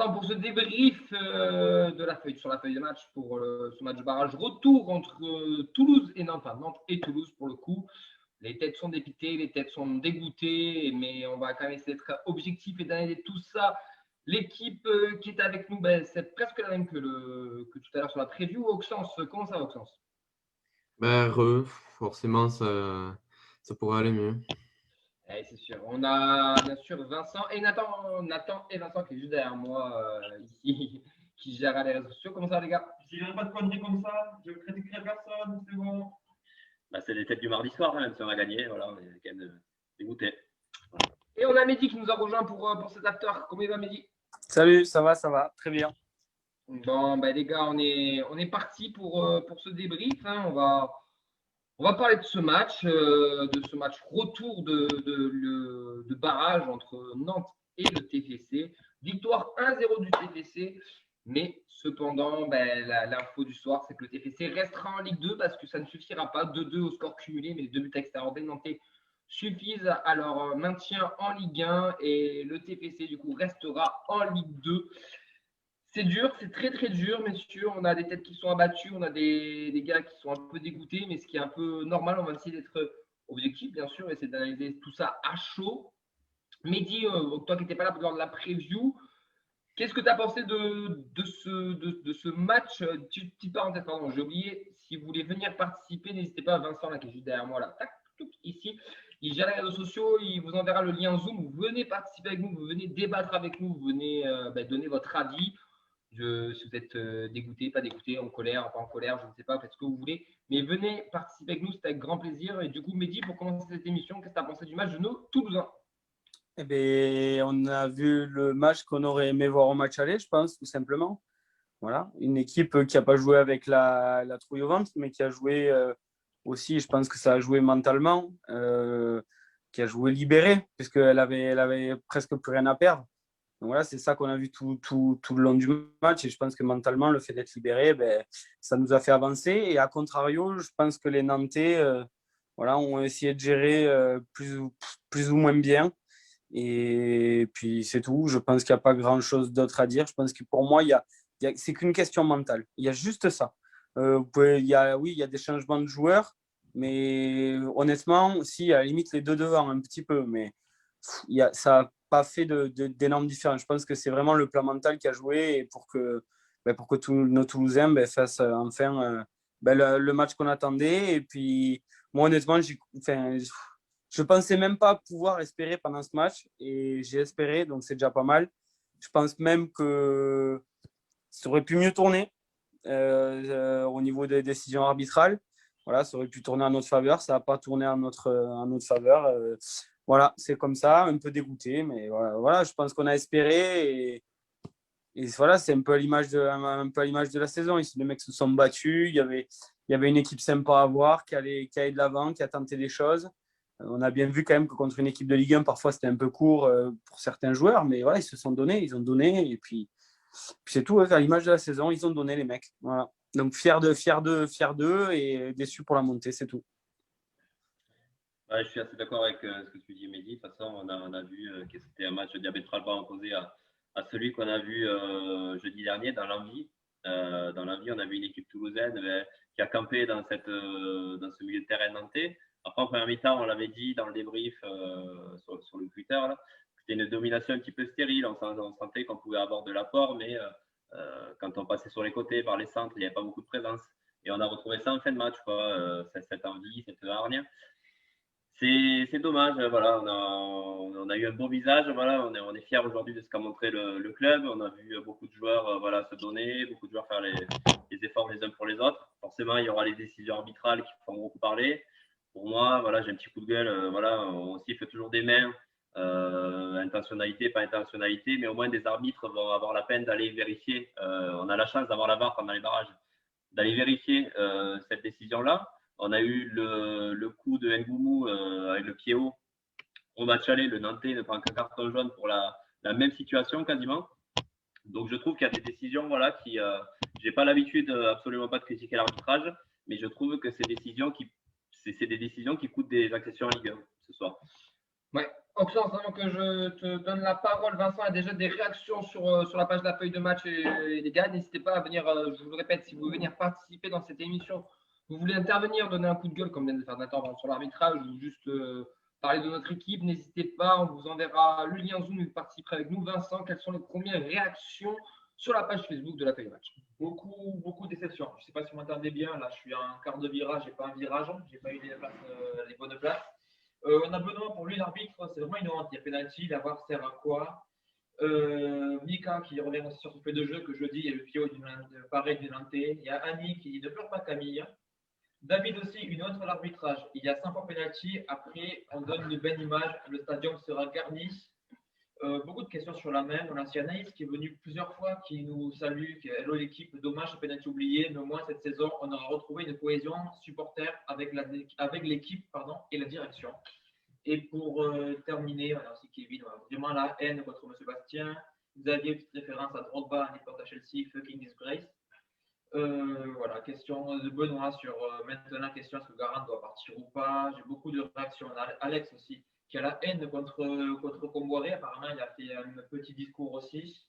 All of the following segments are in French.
ensemble pour ce débrief sur la feuille de match pour ce match barrage retour entre Toulouse et Nantes. Enfin, Nantes et Toulouse pour le coup. Les têtes sont dépitées, les têtes sont dégoûtées, mais on va quand même essayer d'être objectif et d'analyser tout ça. L'équipe qui est avec nous, c'est presque la même que tout à l'heure sur la preview. Auxence, comment ça va, Auxence? Forcément, ça pourrait aller mieux. C'est sûr. On a bien sûr Vincent et Nathan et Vincent qui est juste derrière moi ici, qui gère les réseaux sociaux. Comment ça va, les gars? Si je n'avais pas de conneries comme ça, je ne critiquerai personne, c'est bon. C'est les têtes du mardi soir, même si on a gagné. Voilà, on est quand même dégoûté. Voilà. Et on a Mehdi qui nous a rejoint pour cet after. Comment il va, Mehdi? Salut, ça va, très bien. Bon, les gars, on est parti pour ce débrief. Hein. On va parler de ce match retour de barrage entre Nantes et le TFC. Victoire 1-0 du TFC. Mais cependant, l'info du soir, c'est que le TFC restera en Ligue 2 parce que ça ne suffira pas. 2-2 au score cumulé, mais les 2 buts extérieurs des Nantais suffisent à leur maintien en Ligue 1 et le TFC, du coup, restera en Ligue 2. C'est dur, c'est très très dur, messieurs. On a des têtes qui sont abattues, on a des gars qui sont un peu dégoûtés, mais ce qui est un peu normal, on va essayer d'être objectif, bien sûr, essayer d'analyser tout ça à chaud. Mehdi, toi qui n'étais pas là lors de la preview, qu'est-ce que tu as pensé de ce match? Petite parenthèse, pardon, j'ai oublié, si vous voulez venir participer, n'hésitez pas, Vincent, là, qui est juste derrière moi, là, tac, ici. Il gère les réseaux sociaux, il vous enverra le lien Zoom. Vous venez participer avec nous, vous venez débattre avec nous, vous venez donner votre avis. Si vous êtes dégoûté, pas dégoûté, en colère, pas en colère, je ne sais pas, faites ce que vous voulez. Mais venez participer avec nous, c'est avec grand plaisir. Et du coup, Mehdi, pour commencer cette émission, qu'est-ce que tu as pensé du match de nos Toulousains? Eh bien, on a vu le match qu'on aurait aimé voir au match aller, je pense, tout simplement. Voilà, une équipe qui n'a pas joué avec la trouille au ventre, mais qui a joué aussi, je pense que ça a joué mentalement, qui a joué libéré, puisqu'elle avait presque plus rien à perdre. Donc voilà, c'est ça qu'on a vu tout le long du match. Et je pense que mentalement, le fait d'être libéré, ça nous a fait avancer. Et à contrario, je pense que les Nantais ont essayé de gérer plus ou moins bien. Et puis c'est tout. Je pense qu'il n'y a pas grand-chose d'autre à dire. Je pense que pour moi, c'est qu'une question mentale. Il y a juste ça. Il y a des changements de joueurs. Mais honnêtement, si, à la limite, les deux devant un petit peu. Mais ça n'a pas fait d'énormes différences. Je pense que c'est vraiment le plan mental qui a joué et pour que tous nos Toulousains fassent enfin le match qu'on attendait. Et puis, moi, honnêtement, je pensais même pas pouvoir espérer pendant ce match et j'ai espéré, donc c'est déjà pas mal. Je pense même que ça aurait pu mieux tourner au niveau des décisions arbitrales. Voilà, ça aurait pu tourner en notre faveur, ça n'a pas tourné en notre faveur. Voilà, c'est comme ça, un peu dégoûté, mais voilà, je pense qu'on a espéré et voilà, c'est un peu à l'image de la saison. Ici, les mecs se sont battus, il y avait une équipe sympa à voir qui allait de l'avant, qui a tenté des choses. On a bien vu quand même que contre une équipe de Ligue 1, parfois c'était un peu court pour certains joueurs, mais voilà, ils se sont donnés, ils ont donné, et puis c'est tout, à l'image de la saison, ils ont donné les mecs. Voilà. Donc fier d'eux et déçu pour la montée, c'est tout. Je suis assez d'accord avec ce que tu dis, Mehdi. De toute façon, on a vu que c'était un match diamétralement opposé à celui qu'on a vu jeudi dernier dans l'envie. Dans l'envie, on a vu une équipe toulousaine qui a campé dans ce milieu de terrain nantais. Après, en première mi-temps, on l'avait dit dans le débrief sur le Twitter, là, c'était une domination un petit peu stérile. On sentait qu'on pouvait avoir de l'apport, mais quand on passait sur les côtés, par les centres, il n'y avait pas beaucoup de présence. Et on a retrouvé ça en fin de match, cette envie, cette hargne. C'est dommage, voilà, on a eu un beau visage, voilà, on est fiers aujourd'hui de ce qu'a montré le club. On a vu beaucoup de joueurs se donner, beaucoup de joueurs faire les efforts les uns pour les autres. Forcément, il y aura les décisions arbitrales qui font beaucoup parler. Pour moi, voilà, j'ai un petit coup de gueule, on siffle toujours des mains, intentionnalité, pas intentionnalité, mais au moins des arbitres vont avoir la peine d'aller vérifier. On a la chance d'avoir la VAR pendant les barrages, d'aller vérifier cette décision-là. On a eu le coup de Ngoumou avec le pied haut au match aller. Le Nantais ne prend qu'un carton jaune pour la même situation quasiment. Donc je trouve qu'il y a des décisions qui j'ai pas l'habitude absolument pas de critiquer l'arbitrage, mais je trouve que c'est des décisions qui coûtent des accessions en Ligue 1 ce soir. Ouais, Oxens, avant que je te donne la parole, Vincent, il y a déjà des réactions sur la page de la feuille de match. Et les gars, n'hésitez pas à venir, je vous le répète, si vous voulez venir participer dans cette émission, vous voulez intervenir, donner un coup de gueule, comme vient de faire Nathan sur l'arbitrage, ou juste parler de notre équipe, n'hésitez pas, on vous enverra le lien Zoom et vous participerez avec nous. Vincent, quelles sont les premières réactions sur la page Facebook de la feuille de match? Beaucoup de déceptions. Je ne sais pas si vous m'entendez bien. Là, je suis en quart de virage, j'ai pas un virage, j'ai pas eu les bonnes places. On a Benoît, pour lui, l'arbitre, c'est vraiment une honte. Il y a pénalty, la VAR sert à quoi? Mika qui revient aussi sur son fait de jeu, que je dis, il y a le Pio pareil du Nantais. Il y a Annie qui dit ne pleure pas Camille. David aussi, une autre l'arbitrage. Il y a 5 fois pénalty. Après, on donne une belle image. Le stadium sera garni. Beaucoup de questions sur la même. On a aussi Anaïs qui est venue plusieurs fois, qui nous salue, qui est hello l'équipe, dommage, pénalty oublié, mais au moins cette saison, on aura retrouvé une cohésion supporter avec l'équipe et la direction. Et pour terminer, on a aussi Kevin, vraiment la haine contre M. Bastien. Xavier, petite référence à Drogba, à l'époque à Chelsea, fucking disgrace. Voilà, question de Benoît sur maintenant, question est-ce que Garant doit partir ou pas. J'ai beaucoup de réactions. On a Alex aussi, qui a la haine contre Comboiré. Apparemment, il a fait un petit discours aussi.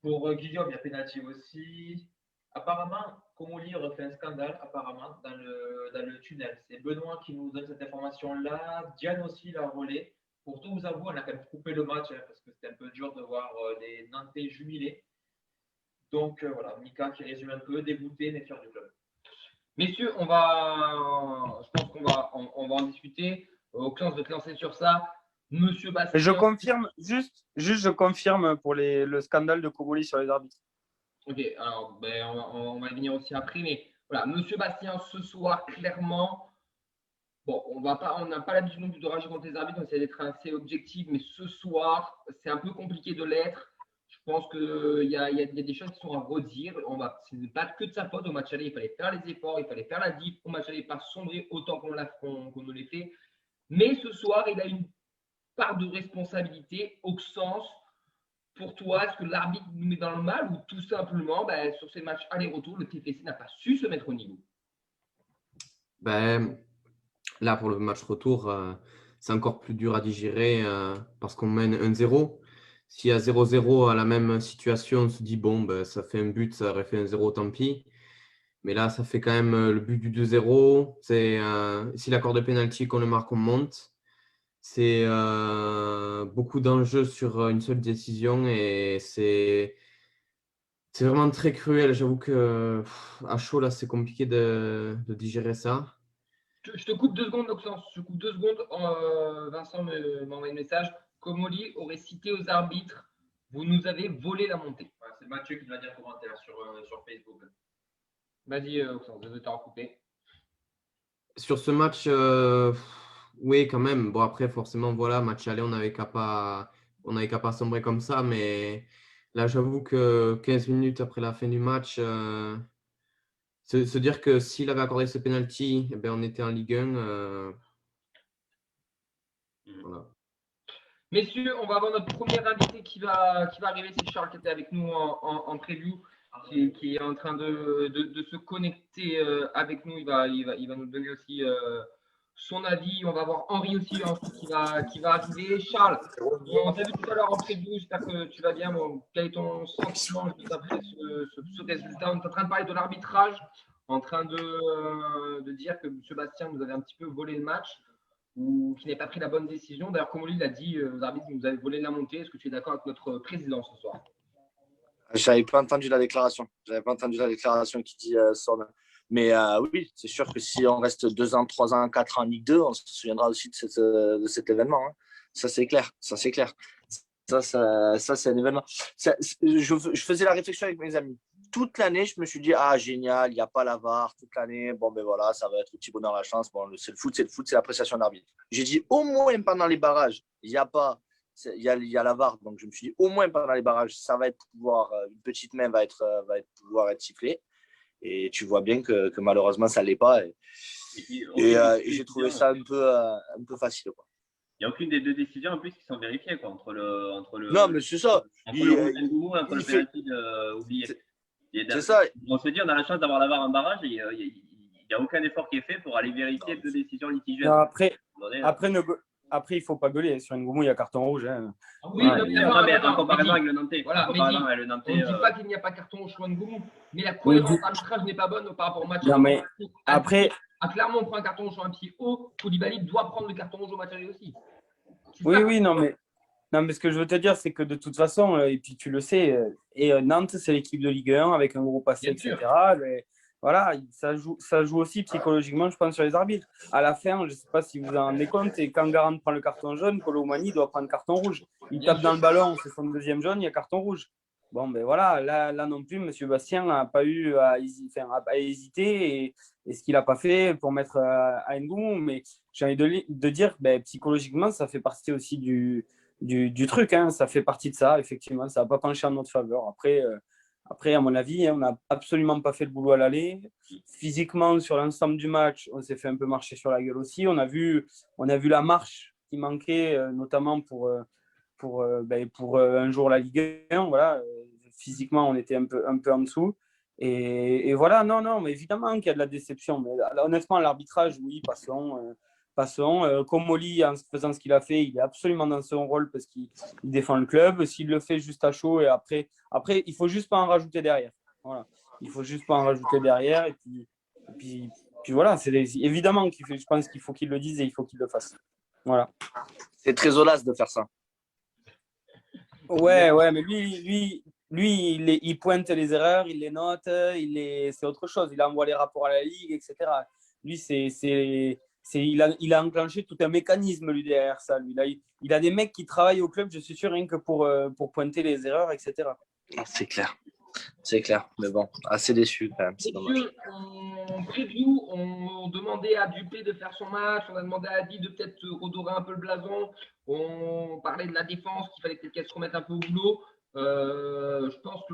Pour Guillaume, il y a pénalty aussi. Apparemment, Comoli refait un scandale apparemment dans le tunnel. C'est Benoît qui nous donne cette information-là. Diane aussi l'a relais. Pour tout vous avouer, on a quand même coupé le match parce que c'était un peu dur de voir les Nantais jubiler. Donc voilà, Mika qui résume un peu, dégoûté mais fier du club. Messieurs, je pense qu'on va en discuter. Aucun de te lancer sur ça. Monsieur Bastien. Je confirme, je confirme pour le scandale de Koboli sur les arbitres. Ok, alors on va y venir aussi après, mais voilà, Monsieur Bastien, ce soir, clairement, bon, on n'a pas l'habitude non plus de rager contre les arbitres, on essaie d'être assez objectif, mais ce soir, c'est un peu compliqué de l'être. Je pense qu'il y a des choses qui sont à redire. Ce n'est pas que de sa faute. Au match aller, il fallait faire les efforts, il fallait faire la diff. Au match aller, pas sombrer autant qu'on ne l'ait fait. Mais ce soir, il a une part de responsabilité au sens, pour toi, est-ce que l'arbitre nous met dans le mal ou tout simplement, sur ces matchs aller-retour, le TFC n'a pas su se mettre au niveau? Là, pour le match retour, c'est encore plus dur à digérer parce qu'on mène 1-0. S'il y a 0-0 à la même situation, on se dit, bon, ça fait un but, ça aurait fait 1-0, tant pis. Mais là, ça fait quand même le but du 2-0. Si l'accord de pénalty qu'on le marque, on monte. C'est beaucoup d'enjeux sur une seule décision et c'est vraiment très cruel. J'avoue que à chaud, là, c'est compliqué de digérer ça. Je te coupe 2 secondes, Oxens. Je coupe 2 secondes. Vincent m'a envoyé un message. Comoli aurait cité aux arbitres, vous nous avez volé la montée. Ouais, c'est Mathieu qui l'a dit en commentaire sur Facebook. Vas-y, Oxens, je vais te recouper. Sur ce match, oui, quand même. Bon, après, forcément, voilà, match aller, on n'avait qu'à pas sombrer comme ça. Mais là, j'avoue que 15 minutes après la fin du match, se dire que s'il avait accordé ce penalty, eh ben, on était en Ligue 1. Voilà. Messieurs, on va avoir notre premier invité qui va arriver. C'est Charles qui était avec nous en preview, qui est en train de se connecter avec nous. Il va nous donner aussi son avis. On va voir Henri aussi qui va arriver. Charles, on t'a vu tout à l'heure en preview. J'espère que tu vas bien. Bon, quel est ton sentiment juste après ce résultat? On est en train de parler de l'arbitrage, en train de dire que M. Bastien nous avait un petit peu volé le match, ou qui n'ait pas pris la bonne décision. D'ailleurs, comme lui l'a dit, aux arbitres, vous avez volé la montée. Est-ce que tu es d'accord avec notre président ce soir? Je n'avais pas entendu la déclaration. Qui dit Sorn. Mais oui, c'est sûr que si on reste 2 ans, 3 ans, 4 ans en Ligue 2, on se souviendra aussi de cet événement. Hein. Ça, c'est clair. Ça, c'est un événement. Je faisais la réflexion avec mes amis. Toute l'année, je me suis dit, génial, il n'y a pas la VAR. Toute l'année, voilà, ça va être Thibaut dans la chance. Bon, c'est le foot, c'est l'appréciation d'arbitre. J'ai dit, au moins pendant les barrages, il y a la VAR. Donc, je me suis dit, au moins pendant les barrages, ça va être une petite main va pouvoir être sifflée. Et tu vois bien que malheureusement, ça ne l'est pas. Et j'ai trouvé ça un peu facile, quoi. Il n'y a aucune des deux décisions en plus qui sont vérifiées, quoi, entre le. Non, mais c'est ça. Entre le penalty oublié. C'est ça. On se dit, on a la chance d'avoir la VAR en barrage et il n'y a aucun effort qui est fait pour aller vérifier 2 décisions litigieuses. Non, après après, il ne faut pas gueuler. Sur Ngoumou, il y a carton rouge. Hein. Oui, Ouais, non, mais- mais Non, mais en attends, comparaison Mehdi. avec le Nantais. Voilà, En comparaison Mehdi, avec le on Nantais, ne dit pas qu'il n'y a pas carton rouge sur Ngoumou, mais la Oui, cohérence d'arbitrage n'est pas bonne par rapport au match. Non, mais après, Clairement, on prend un carton rouge sur un pied haut. Koulibaly doit prendre le carton rouge au match aller aussi. C'est oui, ça. oui, non, mais ce que je veux te dire, c'est que de toute façon, et puis tu le sais, Nantes, c'est l'équipe de Ligue 1 avec un gros passé, Bien sûr. etc. Mais voilà, ça joue aussi psychologiquement, je pense, sur les arbitres. À la fin, je ne sais pas si vous en rendez compte, et quand Garand prend le carton jaune, Colomani doit prendre carton rouge. Il Bien tape sûr. dans le ballon, c'est son deuxième jaune, il y a carton rouge. Bon, ben voilà, là non plus, M. Bastien n'a pas eu à hésiter et ce qu'il n'a pas fait pour mettre à Ngoumou. Mais j'ai envie de dire, ben, psychologiquement, ça fait partie aussi du truc, hein. Ça fait partie de ça, effectivement. Ça n'a pas penché en notre faveur. Après, à mon avis, on n'a absolument pas fait le boulot à l'aller. Physiquement, sur l'ensemble du match, on s'est fait un peu marcher sur la gueule aussi. On a vu la marche qui manquait, notamment pour un jour la Ligue 1. Voilà. Physiquement, on était un peu en dessous. Et voilà, non, mais évidemment qu'il y a de la déception. Mais là, honnêtement, l'arbitrage, oui, passons. Komoli, en faisant ce qu'il a fait, il est absolument dans son rôle parce qu'il défend le club. S'il le fait juste à chaud, et après il faut juste pas en rajouter derrière. Voilà. Il faut juste pas en rajouter derrière. Et puis voilà, évidemment je pense qu'il faut qu'il le dise et il faut qu'il le fasse. Voilà. C'est très olace de faire ça. Ouais, mais lui il pointe les erreurs, il les note, c'est autre chose. Il envoie les rapports à la Ligue, etc. Lui, il a enclenché tout un mécanisme lui, derrière ça. Lui. Il a des mecs qui travaillent au club, je suis sûr, rien que pour pointer les erreurs, etc. C'est clair. C'est clair. Mais bon, assez déçu quand même. C'est dommage. Messieurs, en preview, on demandait à Dupé de faire son match, on a demandé à Adi de peut-être redorer un peu le blason, on parlait de la défense, qu'il fallait peut-être qu'elle se remette un peu au boulot. Je pense que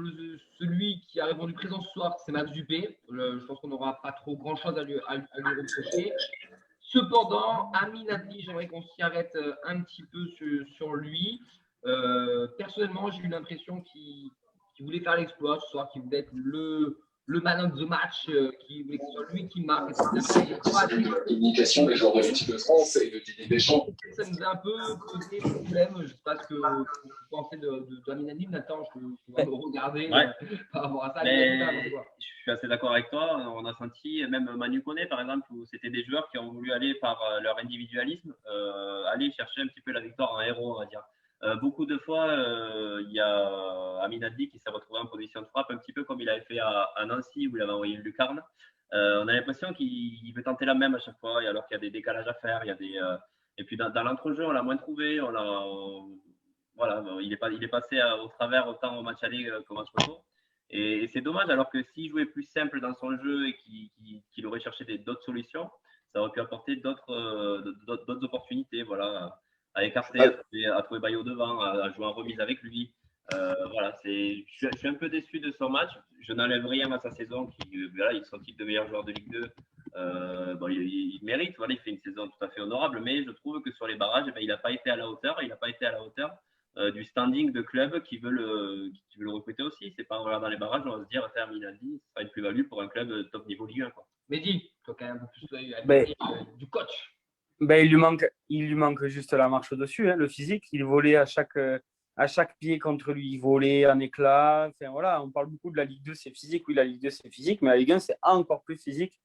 celui qui a répondu présent ce soir, c'est Max Dupé. Je pense qu'on n'aura pas trop grand-chose à lui reprocher. Cependant, Amine Adli, j'aimerais qu'on s'y arrête un petit peu sur lui. Personnellement, j'ai eu l'impression qu'il voulait faire l'exploit ce soir, qu'il voulait être le man of the match, qui voulait que ce soit lui qui marque. Communication des joueurs de l'équipe de France et de Didier Deschamps. Ça nous a un peu posé problème. Je ne sais pas ce que vous pensez d'Amine Adli. Nathan, je vais me regarder par rapport à ça. Mais je suis assez d'accord avec toi. On a senti, même Manu Koné, par exemple, où c'était des joueurs qui ont voulu aller par leur individualisme, aller chercher un petit peu la victoire en héros, on va dire. Beaucoup de fois, il y a Amine Adli qui s'est retrouvé en position de frappe, un petit peu comme il avait fait à Nancy, où il avait envoyé le Lucarne. On a l'impression qu'il veut tenter la même à chaque fois, et alors qu'il y a des décalages à faire. Et puis dans l'entrejeu, on l'a moins trouvé. Voilà, il est passé au travers autant au match aller qu'au match retour. Et c'est dommage, alors que s'il jouait plus simple dans son jeu et qu'il aurait cherché d'autres solutions, ça aurait pu apporter d'autres opportunités. Voilà, à écarter, à trouver Bayo devant, à jouer en remise avec lui. Voilà, je suis un peu déçu de son match. Je n'enlève rien à sa saison. Voilà, il est son titre de meilleur joueur de Ligue 2. Il mérite. Voilà, il fait une saison tout à fait honorable. Mais je trouve que sur les barrages, il n'a pas été à la hauteur. Il n'a pas été à la hauteur du standing de club qui veut le recruter aussi. C'est pas en regardant les barrages, on va se dire, Minaldi, ça sera une plus-value pour un club top niveau Ligue 1. Mehdi, toi quand même un peu plus du coach. Il lui manque juste la marche au-dessus, hein, le physique. Il volait à chaque pied contre lui, il volait en éclat. Enfin, voilà, on parle beaucoup de la Ligue 2, c'est physique. Oui, la Ligue 2, c'est physique, mais la Ligue 1, c'est encore plus physique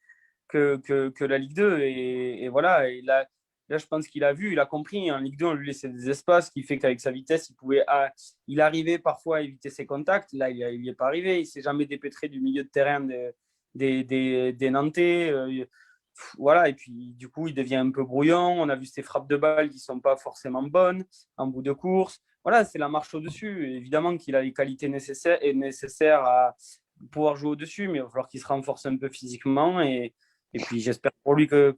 que la Ligue 2. Et voilà, et là, je pense qu'il a vu, il a compris. En Ligue 2, on lui laissait des espaces, qui fait qu'avec sa vitesse, il arrivait parfois à éviter ses contacts. Là, il n'y est pas arrivé. Il ne s'est jamais dépêtré du milieu de terrain des Nantais. Voilà, et puis du coup, il devient un peu brouillon. On a vu ses frappes de balles qui ne sont pas forcément bonnes en bout de course. Voilà, c'est la marche au-dessus. Évidemment qu'il a les qualités nécessaires à pouvoir jouer au-dessus, mais il va falloir qu'il se renforce un peu physiquement. Et puis, j'espère pour lui que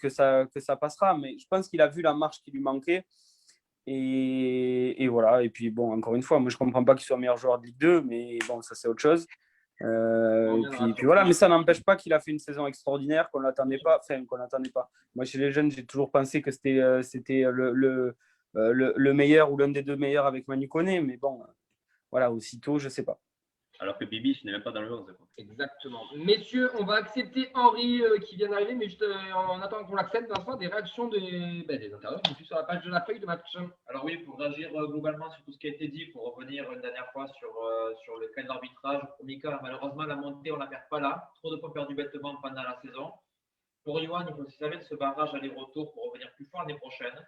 ça passera. Mais je pense qu'il a vu la marche qui lui manquait. Et voilà. Et puis, bon, encore une fois, moi, je ne comprends pas qu'il soit meilleur joueur de Ligue 2, mais bon, ça, c'est autre chose. Puis voilà, mais ça n'empêche pas qu'il a fait une saison extraordinaire, qu'on n'attendait pas. Moi, chez les jeunes, j'ai toujours pensé que c'était le meilleur ou l'un des deux meilleurs avec Manu Koné, mais bon, voilà, aussitôt, je ne sais pas. Alors que Bibiche n'est même pas dans le 11. Quoi. Exactement. Messieurs, on va accepter Henri qui vient d'arriver, mais juste en attendant qu'on l'accepte, Vincent, des réactions des internautes qui sont sur la page de la feuille de match. Alors oui, pour réagir globalement sur tout ce qui a été dit, pour revenir une dernière fois sur le cas de l'arbitrage, au premier cas, malheureusement, la montée, on ne la perd pas là. Trop de points perdus bêtement pendant la saison. Pour Yohan, il faut se servir de ce barrage aller-retour pour revenir plus fort l'année prochaine.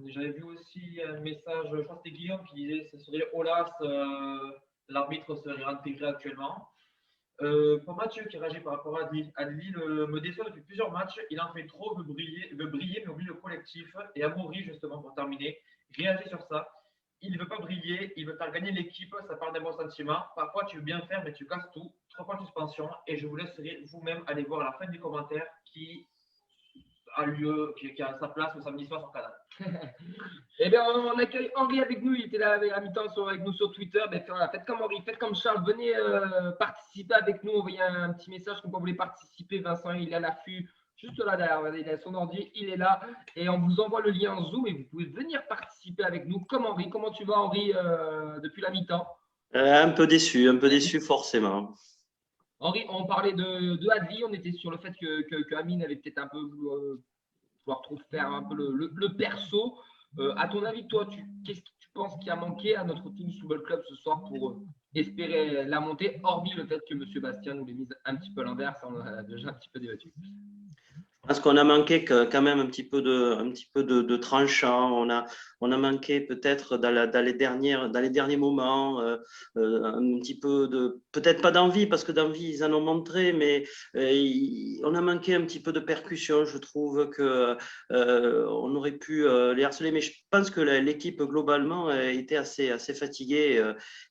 J'avais vu aussi un message, je crois que c'était Guillaume qui disait que ce serait Olas, l'arbitre serait intégré actuellement. Pour Mathieu qui réagit par rapport à Adli me déçoit depuis plusieurs matchs. Il en fait trop, veut briller, mais oublie le collectif. Et Amaury, justement, pour terminer, réagit sur ça. Il ne veut pas briller, il veut faire gagner l'équipe, ça part d'un bon sentiment. Parfois, tu veux bien faire, mais tu casses tout. 3 points de suspension. Et je vous laisserai vous-même aller voir la fin du commentaire qui a sa place le samedi soir sur Canal. Eh bien, on accueille Henri avec nous. Il était là à mi-temps avec nous sur Twitter. Ben, voilà, faites comme Henri, faites comme Charles. Venez participer avec nous. Envoyez un petit message comme quoi vous voulez participer. Vincent, il est à l'affût. Juste là derrière, il a son ordi, il est là. Et on vous envoie le lien en Zoom et vous pouvez venir participer avec nous comme Henri. Comment tu vas, Henri, depuis la mi-temps? Un peu déçu forcément. Henri, on parlait de Adli. On était sur le fait que Amine avait peut-être un peu vouloir trop faire un peu le perso. À ton avis, toi, qu'est-ce que tu penses qui a manqué à notre Toulouse Football Club ce soir pour espérer la montée, hormis le fait que M. Bastien nous l'ait mise un petit peu à l'envers, ça on a déjà un petit peu débattu. Je pense qu'on a manqué quand même un petit peu de tranchant. On a manqué peut-être dans les derniers moments un petit peu peut-être pas d'envie, parce que d'envie ils en ont montré, mais on a manqué un petit peu de percussion. Je trouve que on aurait pu les harceler, mais je pense que l'équipe globalement était assez fatiguée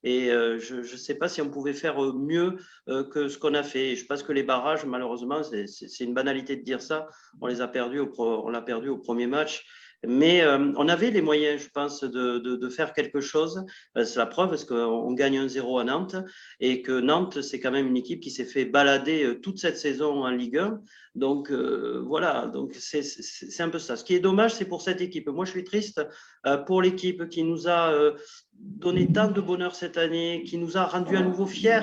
et je ne sais pas si on pouvait faire mieux que ce qu'on a fait. Je pense que les barrages, malheureusement, c'est une banalité de dire ça. On l'a perdu au premier match. Mais on avait les moyens, je pense, de faire quelque chose. C'est la preuve, parce qu'on gagne 1-0 à Nantes et que Nantes, c'est quand même une équipe qui s'est fait balader toute cette saison en Ligue 1. Donc voilà, donc c'est un peu ça. Ce qui est dommage, c'est pour cette équipe. Moi, je suis triste pour l'équipe qui nous a donné tant de bonheur cette année, qui nous a rendu à nouveau fiers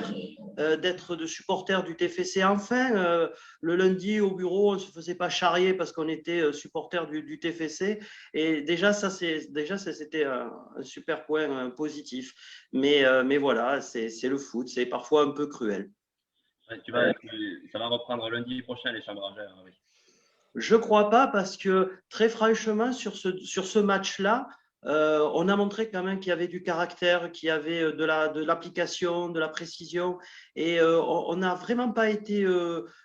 d'être de supporters du TFC. Enfin, le lundi au bureau, on ne se faisait pas charrier parce qu'on était supporters du TFC. Et déjà, c'était un super point positif. Mais voilà, c'est le foot, c'est parfois un peu cruel. Ouais, ça va reprendre lundi prochain les Chambragères. Oui. Je ne crois pas, parce que très franchement, sur ce match-là, on a montré quand même qu'il y avait du caractère, qu'il y avait de l'application, de la précision, et on n'a vraiment pas été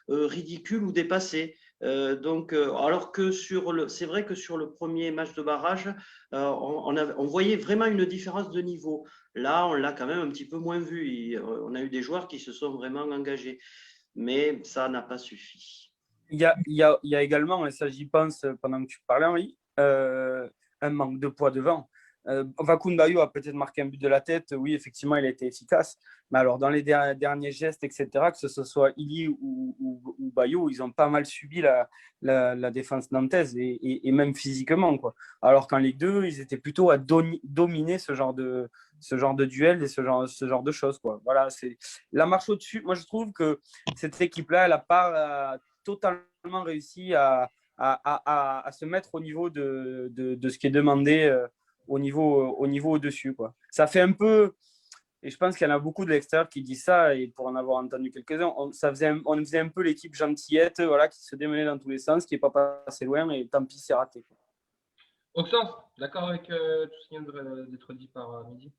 ridicule ou dépassé. Alors que c'est vrai que sur le premier match de barrage, on voyait vraiment une différence de niveau. Là, on l'a quand même un petit peu moins vu. On a eu des joueurs qui se sont vraiment engagés, mais ça n'a pas suffi. Il y a également, et ça j'y pense pendant que tu parlais, Henri, un manque de poids devant. Vakoun Bayo a peut-être marqué un but de la tête, oui, effectivement, il a été efficace, mais alors dans les derniers gestes, etc., que ce soit Ili ou Bayo, ils ont pas mal subi la défense nantaise, et même physiquement, quoi. Alors qu'en Ligue 2, ils étaient plutôt à dominer ce genre de duel et ce genre de choses, quoi. Voilà, c'est la marche au-dessus. Moi, je trouve que cette équipe-là, elle n'a pas totalement réussi à se mettre au niveau de ce qui est demandé au niveau au-dessus, quoi. Ça fait un peu, et je pense qu'il y en a beaucoup de l'extérieur qui disent ça, et pour en avoir entendu quelques-uns, on faisait un peu l'équipe gentillette, voilà, qui se démenait dans tous les sens, qui n'est pas passé loin, et tant pis, c'est raté, quoi. Auxence, d'accord avec tout ce qui vient d'être dit par Midi?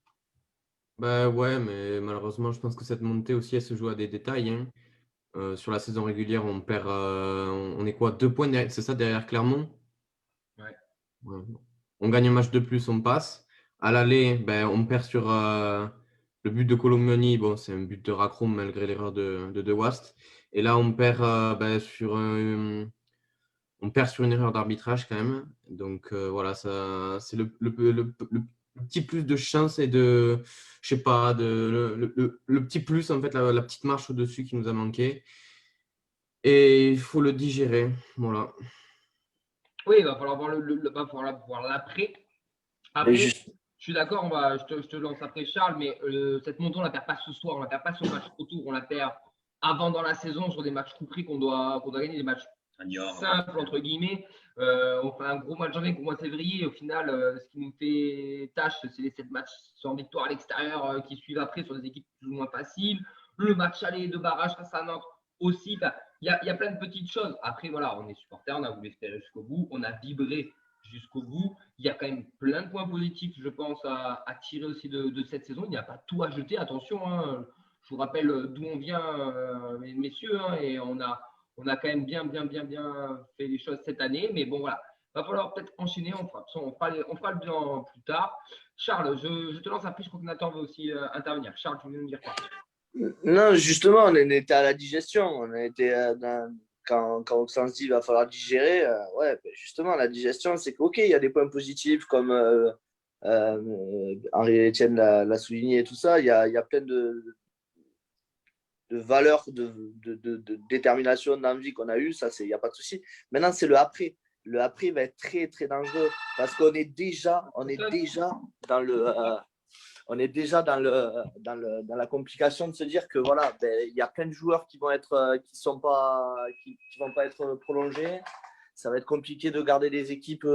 Ben ouais, mais malheureusement, je pense que cette montée aussi, elle se joue à des détails, hein. Sur la saison régulière, on perd, on est quoi, 2 points derrière, c'est ça, derrière Clermont? Ouais. Ouais. On gagne un match de plus, on passe. À l'aller, ben, on perd sur le but de Colomboigny. Bon, c'est un but de Racrom malgré l'erreur de Wast. Et là, on perd, on perd sur une erreur d'arbitrage quand même. Donc voilà, ça, c'est le petit plus de chance et de, je sais pas, le petit plus, en fait, la petite marche au-dessus qui nous a manqué. Et il faut le digérer. Voilà. Oui, il va falloir voir va falloir voir l'après. Après, Et suis d'accord, je te lance après Charles, mais cette montée, on ne la perd pas ce soir, on ne la perd pas sur le match retour, on la perd avant dans la saison sur des matchs couperés qu'on doit gagner, des matchs simples, entre guillemets. On fait un gros match janvier, gros mois de février, et au final, ce qui nous fait tâche, c'est les 7 matchs sans victoire à l'extérieur qui suivent après sur des équipes plus ou moins faciles. Le match aller de barrage face à Nantes aussi. Il y a plein de petites choses. Après, voilà, on est supporters, on a voulu espérer jusqu'au bout, on a vibré jusqu'au bout. Il y a quand même plein de points positifs, je pense, à tirer aussi de cette saison. Il n'y a pas tout à jeter, attention. Hein. Je vous rappelle d'où on vient, messieurs, hein, et on a quand même bien fait les choses cette année. Mais bon, voilà, il va falloir peut-être enchaîner. On fera le bilan plus tard. Charles, je te lance après. Je crois que Nathan veut aussi intervenir. Charles, tu voulais nous dire quoi? Non, justement, on en était à la digestion. On a été quand Auxence dit qu'il va falloir digérer. Ouais, ben justement, la digestion, c'est qu'ok, il y a des points positifs comme Henri-Etienne l'a souligné et tout ça. Il y a plein de valeurs, de détermination, d'envie qu'on a eu. Ça, il n'y a pas de souci. Maintenant, c'est le après. Le après va être très, très dangereux parce qu'on est déjà dans le. On est déjà dans la complication de se dire que voilà, ben, il y a plein de joueurs qui vont être vont pas être prolongés. Ça va être compliqué de garder l'équipe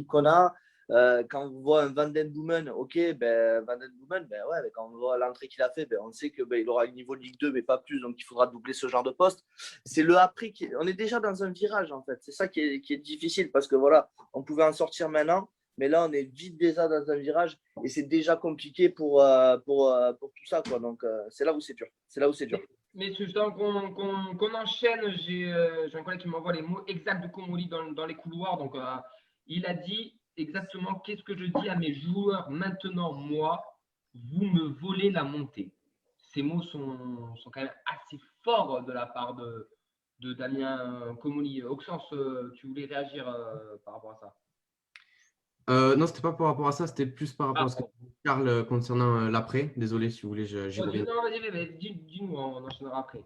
qu'on a. Quand on voit un Van Den Boomen, ok, ben Van Den Boomen, ben ouais, ben, quand on voit l'entrée qu'il a fait, ben, on sait que ben, il aura le niveau de Ligue 2, mais pas plus, donc il faudra doubler ce genre de poste. C'est le après on est déjà dans un virage en fait. C'est ça qui est difficile parce que voilà, on pouvait en sortir maintenant. Mais là, on est vite déjà dans un virage et c'est déjà compliqué pour tout ça, quoi. Donc, c'est là où c'est dur. C'est là où c'est dur. Mais justement qu'on enchaîne, j'ai un collègue qui m'envoie les mots exacts de Comoli dans les couloirs. Donc, il a dit exactement qu'est-ce que je dis à mes joueurs maintenant, moi, vous me volez la montée. Ces mots sont quand même assez forts de la part de Damien Comoli. Auxence, tu voulais réagir par rapport à ça? Non, c'était pas par rapport à ça, c'était plus par rapport à ce que dit Charles concernant l'après. Désolé si vous voulez, j'y reviens. Non, vas-y, dis-nous, on enchaînera après.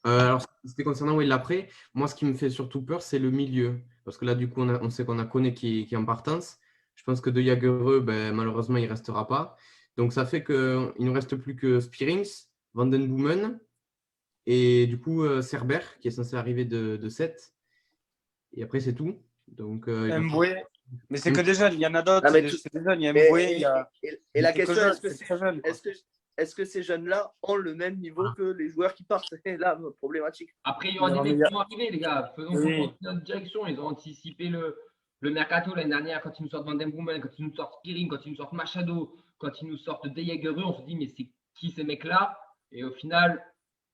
Alors, c'était concernant l'après. Moi, ce qui me fait surtout peur, c'est le milieu. Parce que là, du coup, on sait qu'on a Koné qui est en partance. Je pense que De Jagereux, ben, malheureusement, il ne restera pas. Donc, ça fait qu'il ne nous reste plus que Spearings, Van Den Boomen et du coup, Cerber qui est censé arriver de 7. Et après, c'est tout. Donc, Mboué. Mais c'est que des jeunes, il y en a d'autres. C'est des jeunes, il y a Mboué, il y a. Et la question, est-ce que ces jeunes-là ont le même niveau que les joueurs qui partent? C'est là problématique. Après, il y aura des mecs qui vont arriver, les gars. Faisons confiance à notre direction. Ils ont anticipé le mercato l'année dernière quand ils nous sortent Van Den Boomen, quand ils nous sortent Spearing, quand ils nous sortent Machado, quand ils nous sortent De Jagereux. On se dit, mais c'est qui ces mecs-là? Et au final,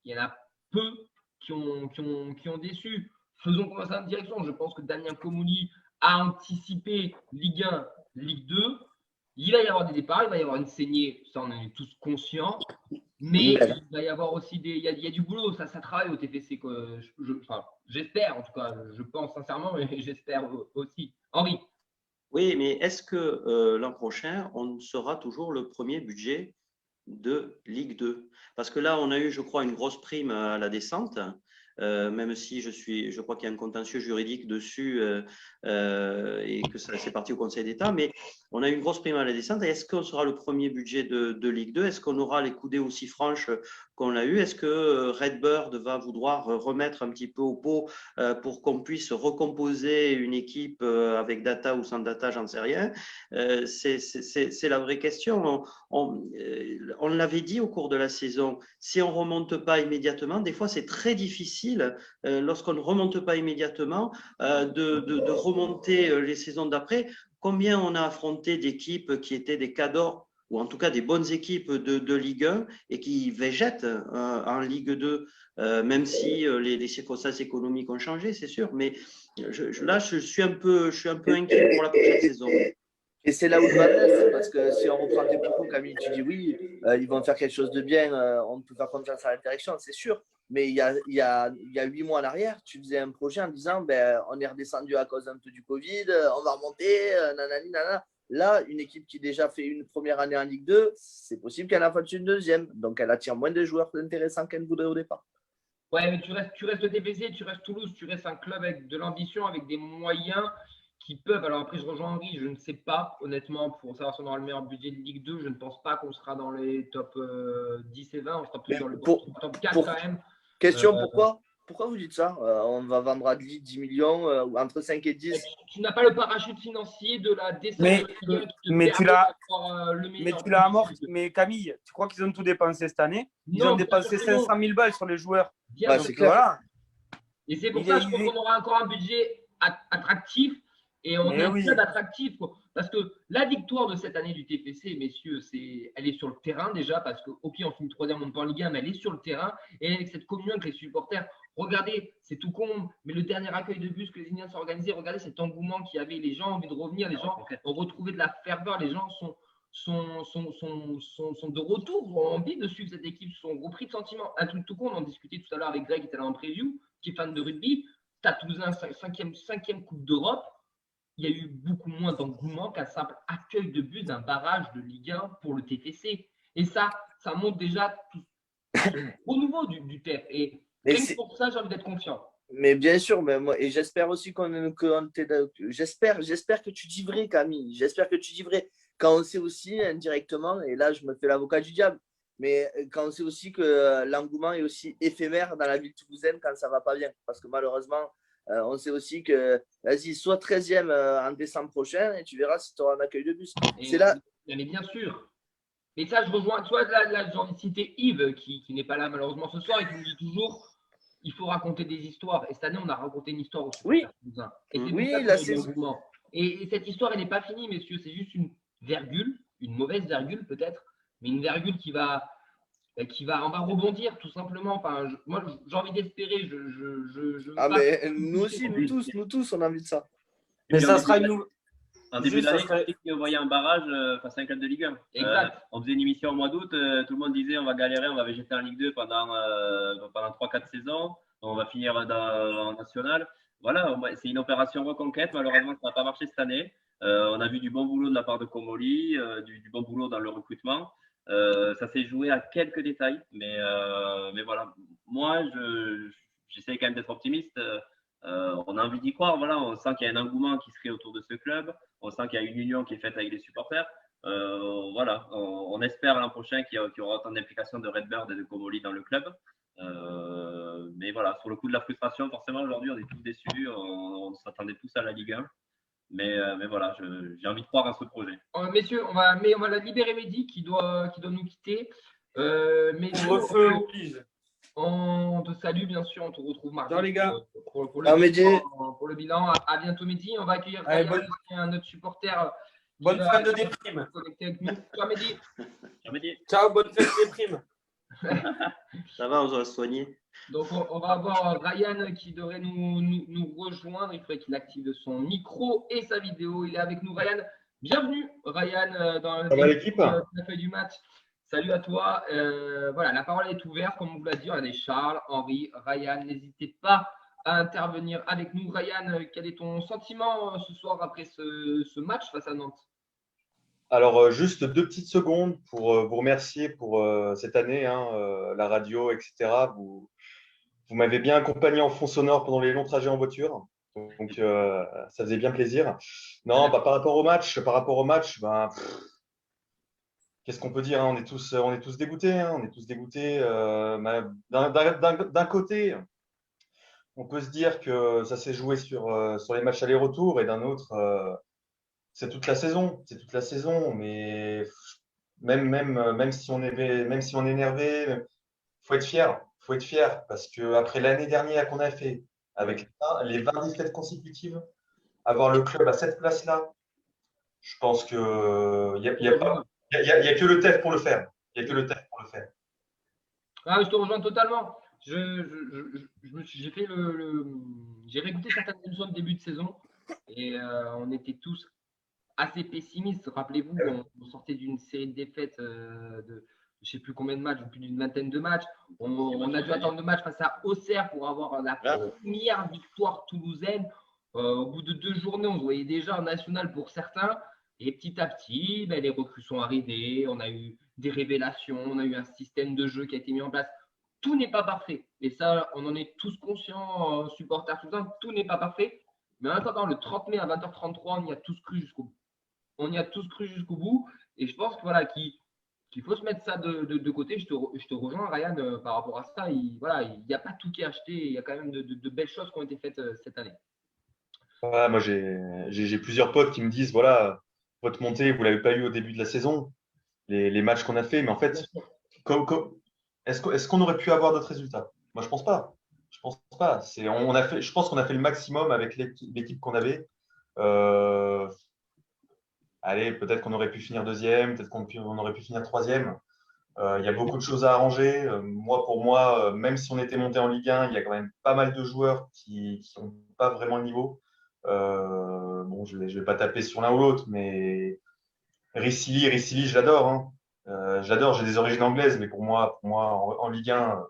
il y en a peu qui ont déçu. Faisons confiance à notre direction. Je pense que Damien Comoli a anticipé Ligue 1, Ligue 2. Il va y avoir des départs, il va y avoir une saignée, ça on en est tous conscients. Mais il va y avoir aussi il y a du boulot, ça travaille au TFC. J'espère, en tout cas, je pense sincèrement, mais j'espère aussi. Henri. Oui, mais est-ce que l'an prochain, on sera toujours le premier budget de Ligue 2? Parce que là, on a eu, je crois, une grosse prime à la descente. Même si je crois qu'il y a un contentieux juridique dessus et que c'est parti au Conseil d'État, mais on a une grosse prime à la descente. Est-ce qu'on sera le premier budget de Ligue 2? Est-ce qu'on aura les coudées aussi franches qu'on l'a eu? Est-ce que Redbird va vouloir remettre un petit peu au pot pour qu'on puisse recomposer une équipe avec data ou sans data, j'en sais rien? C'est la vraie question. On l'avait dit au cours de la saison, si on ne remonte pas immédiatement, des fois c'est très difficile lorsqu'on ne remonte pas immédiatement de remonter les saisons d'après. Combien on a affronté d'équipes qui étaient des cadors ou en tout cas des bonnes équipes de Ligue 1 et qui végètent en Ligue 2, même si les circonstances économiques ont changé, c'est sûr. Mais là, je suis un peu inquiet pour la prochaine saison. Et c'est là où le malaise, parce que si on reprend tes propos, Camille, tu dis oui, ils vont faire quelque chose de bien, on peut faire confiance à la direction, c'est sûr. Mais il y a 8 mois en arrière, tu faisais un projet en disant ben, on est redescendu à cause un peu du Covid, on va remonter, nanani, nanana. Là, une équipe qui déjà fait une première année en Ligue 2, c'est possible qu'elle en fasse une deuxième. Donc, elle attire moins de joueurs intéressants qu'elle voudrait au départ. Ouais, mais tu restes le TFC, tu restes Toulouse, tu restes un club avec de l'ambition, avec des moyens. qui peuvent. Alors après, je rejoins Henri, je ne sais pas, honnêtement, pour savoir si on aura le meilleur budget de Ligue 2, je ne pense pas qu'on sera dans les top 10 et 20, on sera plus Mais dans le pour- top 4 pour- quand même. Question, Euh, pourquoi vous dites ça? On va vendre à 10 millions, ou entre 5 et 10. Tu n'as pas le parachute financier de la descente Mais- de Ligue 1 qui te mais tu permet l'as- d'avoir le Mais meilleur tu l'as budget. amorti. Mais Camille, tu crois qu'ils ont tout dépensé cette année? Ils Non, ont bien dépensé sûr que non. 500 000 balles sur les joueurs. Bien Bah, sûr c'est que clair. Voilà. Et c'est pour Il ça, est- je pense il est- qu'on aura encore un budget attractif et on Mais a un oui. club attractif, quoi. Parce que la victoire de cette année du TFC, messieurs, elle est sur le terrain déjà, parce que, ok, on finit troisième, on n'est pas en Ligue 1, mais elle est sur le terrain et avec cette communion avec les supporters. Regardez, c'est tout con, mais le dernier accueil de bus que les Indiens ont organisé, regardez cet engouement qu'il y avait, les gens ont envie de revenir, les gens ont retrouvé de la ferveur, les gens sont de retour, ont envie de suivre cette équipe, sont repris de sentiments. Un truc tout con, on en discutait tout à l'heure avec Greg, qui était là en preview, qui est fan de rugby. Stade Toulousain, cinquième Coupe d'Europe, il y a eu beaucoup moins d'engouement qu'un simple accueil de bus d'un barrage de Ligue 1 pour le TFC. Et ça montre déjà au niveau du TEF. Et Mais rien que pour ça, j'ai envie d'être confiant. Mais bien sûr, mais moi, et j'espère aussi j'espère que tu dis vrai, Camille. J'espère que tu dis vrai. Quand on sait aussi indirectement, et là je me fais l'avocat du diable, mais quand on sait aussi que l'engouement est aussi éphémère dans la ville toulousaine quand ça va pas bien. Parce que malheureusement, on sait aussi que, vas-y, sois 13e en décembre prochain et tu verras si tu auras un accueil de bus. C'est là. Mais bien sûr. Mais ça, je rejoins. Tu vois, là, j'ai envie de citer Yves, qui n'est pas là malheureusement ce soir et qui nous dit toujours il faut raconter des histoires. Et cette année, on a raconté une histoire au Oui. Toulousain. Et c'est Oui, pour ça la qu'on a eu saison. l'engouement. Et cette histoire, elle n'est pas finie, messieurs. C'est juste une virgule, une mauvaise virgule peut-être, mais une virgule qui va on va rebondir tout simplement. Enfin, moi, j'ai envie d'espérer. Ah, mais nous aussi, nous tous, on a envie de ça. Mais ça sera une nouvelle. En début Juste, ça d'année, serait- on voyait un barrage face à un club de Ligue 1. Exact. On faisait une émission au mois d'août, tout le monde disait on va galérer, on va végéter en Ligue 2 pendant 3-4 saisons, on va finir en national. Voilà, c'est une opération reconquête. Malheureusement, ça n'a pas marché cette année. On a vu du bon boulot de la part de Comoli, du bon boulot dans le recrutement. Ça s'est joué à quelques détails, mais voilà. Moi, j'essaie quand même d'être optimiste. On a envie d'y croire. Voilà, on sent qu'il y a un engouement qui se crée autour de ce club. On sent qu'il y a une union qui est faite avec les supporters. Voilà, on espère l'an prochain qu'il y aura autant d'implications de Redbird et de Comoli dans le club. Mais voilà, sur le coup de la frustration, forcément, aujourd'hui, on est tous déçus. On s'attendait tous à la Ligue 1. Mais voilà, j'ai envie de croire à ce projet. Messieurs, on va la libérer Mehdi qui doit nous quitter. Messieurs, Couvre-feu oblige. on te salue, bien sûr. On te retrouve mardi Ciao, les gars. pour le bilan. À bientôt, Mehdi. On va accueillir Allez, notre supporter. Bonne fin de déprime. Connecté avec nous. Ciao, Mehdi. Ciao, Mehdi. Ciao, bonne fête de déprime. Ça va, on va se soigner. Donc, on va avoir Ryan qui devrait nous rejoindre. Il faudrait qu'il active son micro et sa vidéo. Il est avec nous, Ryan. Bienvenue, Ryan, dans la feuille du match. Salut à toi. Voilà, la parole est ouverte, comme on vous l'a dit. On a des Charles, Henri, Ryan. N'hésitez pas à intervenir avec nous. Ryan, quel est ton sentiment ce soir après ce match face à Nantes? Alors, juste 2 petites secondes pour vous remercier pour cette année, la radio, etc. Vous m'avez bien accompagné en fond sonore pendant les longs trajets en voiture. Donc, ça faisait bien plaisir. Non, par rapport au match, qu'est-ce qu'on peut dire, hein, on est tous dégoûtés. On est tous dégoûtés. D'un côté, on peut se dire que ça s'est joué sur les matchs aller-retour et d'un autre, c'est toute la saison. C'est toute la saison. Mais même si on est énervé, faut être fier. Faut être fier parce qu'après l'année dernière qu'on a fait, avec les 20 défaites consécutives, avoir le club à cette place-là, je pense qu'il n'y a que le TEF pour le faire. Il n'y a que le TEF pour le faire. Ah, je te rejoins totalement. J'ai réécouté certaines émissions de début de saison et on était tous assez pessimistes. Rappelez-vous, on sortait d'une série de défaites de je ne sais plus combien de matchs, plus d'une vingtaine de matchs. On a dû attendre le match face à Auxerre pour avoir la première victoire toulousaine. Au bout de 2 journées, on se voyait déjà en national pour certains. Et petit à petit, les recrues sont arrivées. On a eu des révélations. On a eu un système de jeu qui a été mis en place. Tout n'est pas parfait. Et ça, on en est tous conscients, supporters toulousains. Tout n'est pas parfait. Mais en attendant, le 30 mai à 20h33, on y a tous cru jusqu'au bout. On y a tous cru jusqu'au bout. Et je pense que, voilà, qu'il faut se mettre ça de côté. Je te rejoins, Ryan, par rapport à ça. Il n'y a pas tout qui est acheté. Il y a quand même de belles choses qui ont été faites cette année. Ouais, moi, j'ai plusieurs potes qui me disent, voilà, votre montée, vous l'avez pas eu au début de la saison, les matchs qu'on a fait, mais en fait, est-ce qu'on aurait pu avoir d'autres résultats? Moi, je pense pas. Je pense pas. Je pense qu'on a fait le maximum avec l'équipe qu'on avait. Euh, Allez, peut-être qu'on aurait pu finir deuxième, peut-être qu'on aurait pu finir troisième. Il y a beaucoup de choses à arranger. Pour moi, même si on était monté en Ligue 1, il y a quand même pas mal de joueurs qui n'ont pas vraiment le niveau. Bon, je vais pas taper sur l'un ou l'autre, mais Ricili, je l'adore. Hein. J'adore, j'ai des origines anglaises, mais pour moi en Ligue 1,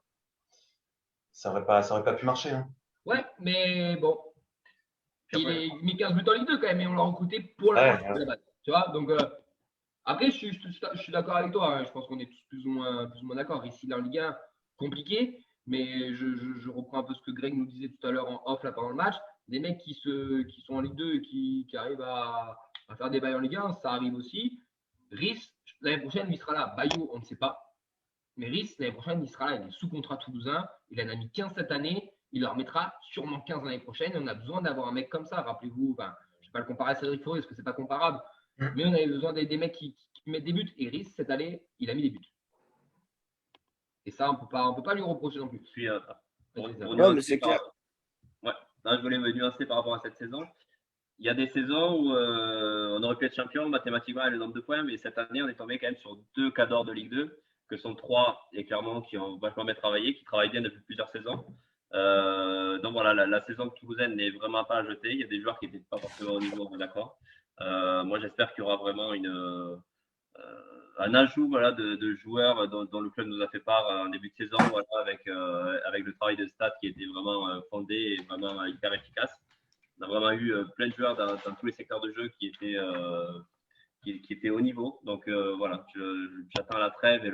ça aurait pas pu marcher. Hein. Ouais, mais bon. Puis Il après, est mis 15 buts en Ligue 2 quand même, et on l'a recruté pour la France, Ouais, de la base. Tu vois, donc après, je suis d'accord avec toi. Hein. Je pense qu'on est tous plus ou moins d'accord. Ici, en Ligue 1, compliqué, mais je reprends un peu ce que Greg nous disait tout à l'heure en off là, pendant le match. Des mecs qui sont en Ligue 2 et qui arrivent à faire des bails en Ligue 1, ça arrive aussi. Rhys, l'année prochaine, il sera là. Bayo, on ne sait pas. Mais Rhys, l'année prochaine, il sera là. Il est sous contrat toulousain. Il en a mis 15 cette année. Il leur mettra sûrement 15 l'année prochaine. Et on a besoin d'avoir un mec comme ça. Rappelez-vous, je ne vais pas le comparer à Cédric Fauré parce que ce n'est pas comparable. Mais on avait besoin des mecs qui mettent des buts. Et Rhys, cette année, il a mis des buts. Et ça, on peut pas lui reprocher non plus. puis, pour Non, nuancer mais c'est par- clair. Ouais. Non, je voulais me nuancer par rapport à cette saison. Il y a des saisons où on aurait pu être champion mathématiquement avec le nombre de points, mais cette année, on est tombé quand même sur 2 cadors de Ligue 2, que sont 3 et Clermont qui ont vachement bien travaillé, qui travaillent bien depuis plusieurs saisons. Donc voilà, la saison toulousaine n'est vraiment pas à jeter. Il y a des joueurs qui n'étaient pas forcément au niveau, on est d'accord. Moi, j'espère qu'il y aura vraiment un ajout voilà, de joueurs dont le club nous a fait part en début de saison, voilà, avec le travail de stats qui était vraiment fondé et vraiment hyper efficace. On a vraiment eu plein de joueurs dans tous les secteurs de jeu qui étaient au niveau. Donc voilà, j'attends la trêve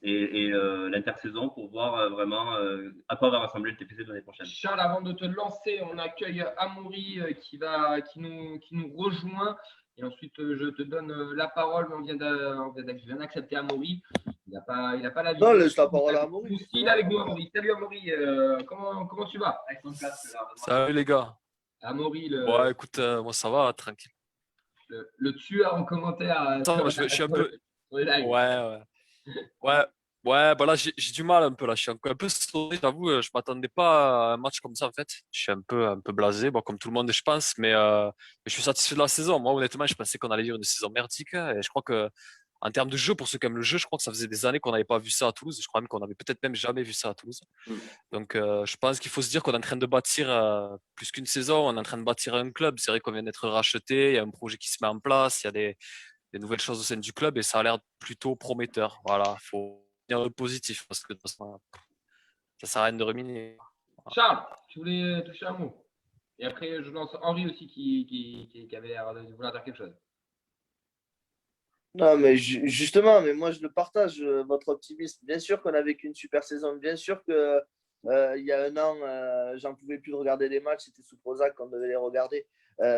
et l'intersaison pour voir vraiment à quoi va rassembler le TPC de l'année prochaine. Charles, avant de te lancer, on accueille Amaury qui nous rejoint. Et ensuite, je te donne la parole. Je viens d'accepter Amaury. Il n'a pas la vie. Non, laisse la parole à Amaury. Il est avec nous, Amaury. Salut Amaury. Comment tu vas? Salut les gars. Amaury, Ouais, écoute, moi ça va, tranquille. le tueur en commentaire. Attends, je suis un peu. sur les lives. Ouais, bah là j'ai du mal un peu là. Je suis un peu sonné, j'avoue, je m'attendais pas à un match comme ça en fait. Je suis un peu blasé, bon, comme tout le monde, je pense, mais je suis satisfait de la saison. Moi, honnêtement, je pensais qu'on allait vivre une saison merdique et je crois que en termes de jeu, pour ceux qui aiment le jeu, je crois que ça faisait des années qu'on n'avait pas vu ça à Toulouse. Je crois même qu'on avait peut-être même jamais vu ça à Toulouse. Donc, je pense qu'il faut se dire qu'on est en train de bâtir plus qu'une saison, on est en train de bâtir un club. C'est vrai qu'on vient d'être racheté, il y a un projet qui se met en place, il y a des nouvelles choses au sein du club et ça a l'air plutôt prometteur. Voilà, il faut dire le positif parce que ça sert à rien de ruminer. Charles, tu voulais toucher un mot. Et après, je lance Henri aussi qui avait l'air de vouloir dire quelque chose. Non, mais justement, mais moi je le partage, votre optimisme. Bien sûr qu'on a vécu une super saison. Bien sûr que il y a un an, j'en pouvais plus de regarder les matchs. C'était sous Prozac qu'on devait les regarder.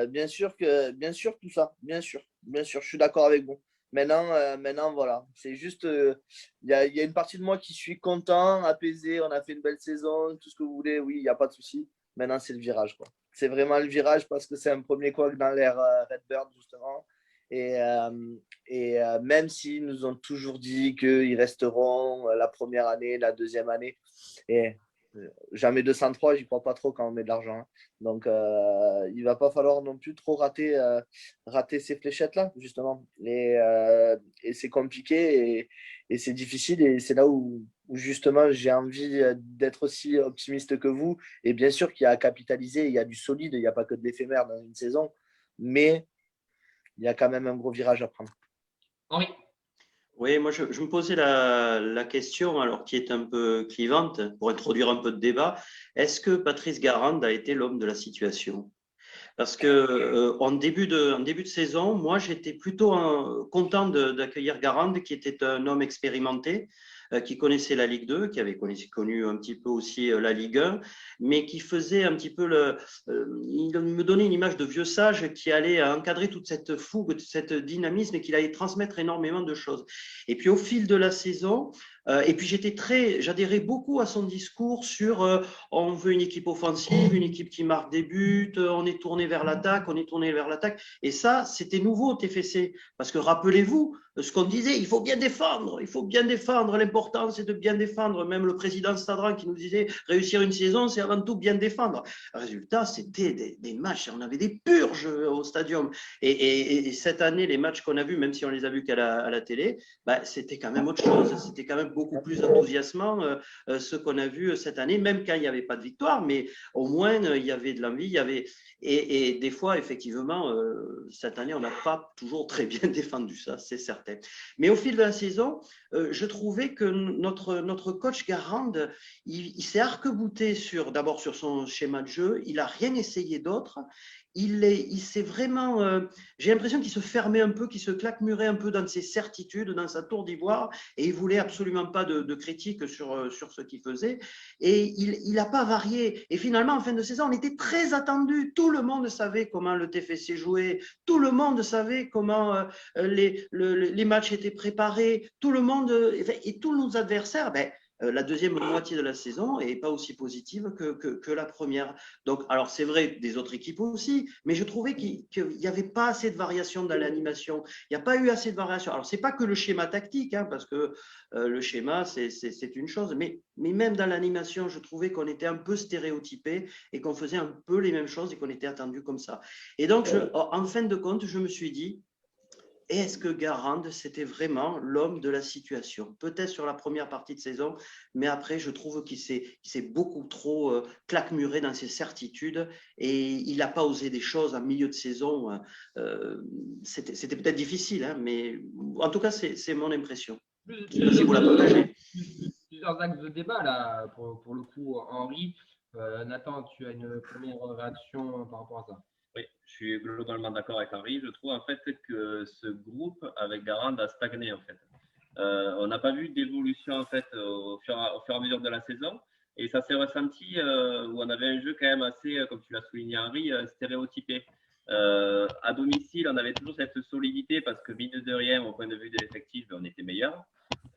Bien sûr tout ça. Bien sûr, je suis d'accord avec vous. Maintenant, voilà. C'est juste, il y a une partie de moi qui suis content, apaisé. On a fait une belle saison, tout ce que vous voulez. Oui, il n'y a pas de souci. Maintenant, c'est le virage, quoi. C'est vraiment le virage parce que c'est un premier couac dans l'ère Redbird, justement. Et même s'ils nous ont toujours dit qu'ils resteront la première année, la deuxième année, et jamais 203, j'y crois pas trop quand on met de l'argent. Hein. Donc, il va pas falloir non plus trop rater ces fléchettes-là, justement. Et c'est compliqué et c'est difficile. Et c'est là où justement, j'ai envie d'être aussi optimiste que vous. Et bien sûr qu'il y a à capitaliser, il y a du solide, il n'y a pas que de l'éphémère dans une saison. Mais il y a quand même un gros virage à prendre. Henri. Oui, moi je me posais la question, alors qui est un peu clivante, pour introduire un peu de débat. Est-ce que Patrice Garande a été l'homme de la situation? Parce que en début de saison, moi j'étais plutôt content d'accueillir Garande, qui était un homme expérimenté, qui connaissait la Ligue 2, qui avait connu un petit peu aussi la Ligue 1, mais qui faisait un petit peu il me donnait une image de vieux sage qui allait encadrer toute cette fougue, cette dynamisme et qu'il allait transmettre énormément de choses. Et puis au fil de la saison, et puis j'adhérais beaucoup à son discours sur on veut une équipe offensive, une équipe qui marque des buts, on est tourné vers l'attaque, Et ça, c'était nouveau au TFC. Parce que rappelez-vous ce qu'on disait, il faut bien défendre. L'important, c'est de bien défendre. Même le président Stadran qui nous disait réussir une saison, c'est avant tout bien défendre. Résultat, c'était des matchs, on avait des purges au stadium. Et cette année, les matchs qu'on a vus, même si on les a vus qu'à la télé, c'était quand même autre chose. C'était quand même beaucoup plus enthousiasmant ce qu'on a vu cette année, même quand il n'y avait pas de victoire, mais au moins il y avait de l'envie, et des fois effectivement cette année on n'a pas toujours très bien défendu, ça c'est certain. Mais au fil de la saison, je trouvais que notre coach Garand, il s'est arc-bouté d'abord sur son schéma de jeu, il n'a rien essayé d'autre. Il s'est vraiment, j'ai l'impression qu'il se fermait un peu, qu'il se claquemurait un peu dans ses certitudes, dans sa tour d'ivoire, et il voulait absolument pas de critiques sur ce qu'il faisait. Et il n'a pas varié. Et finalement, en fin de saison, on était très attendus. Tout le monde savait comment le TFC jouait. Tout le monde savait comment les matchs étaient préparés. Tout le monde et tous nos adversaires, la deuxième moitié de la saison n'est pas aussi positive que la première. Donc, alors c'est vrai des autres équipes aussi, mais je trouvais qu'il n'y avait pas assez de variation dans l'animation. Il n'y a pas eu assez de variation. Alors, ce n'est pas que le schéma tactique, parce que le schéma, c'est une chose, mais même dans l'animation, je trouvais qu'on était un peu stéréotypé et qu'on faisait un peu les mêmes choses et qu'on était attendu comme ça. Et donc, en fin de compte, je me suis dit, est-ce que Garand, c'était vraiment l'homme de la situation? Peut-être sur la première partie de saison, mais après, je trouve qu'il s'est beaucoup trop claquemuré dans ses certitudes et il n'a pas osé des choses en milieu de saison. C'était peut-être difficile, mais en tout cas, c'est mon impression. Je ne sais pas si vous la partagez. Plusieurs axes de débat, là, pour le coup, Henri. Nathan, tu as une première réaction par rapport à ça? Oui, je suis globalement d'accord avec Henri. Je trouve en fait que ce groupe avec Garand a stagné en fait. On n'a pas vu d'évolution en fait au fur et à mesure de la saison, et ça s'est ressenti où on avait un jeu quand même assez, comme tu l'as souligné Henri, stéréotypé. À domicile, on avait toujours cette solidité parce que mine de rien, au point de vue de l'effectif, on était meilleur.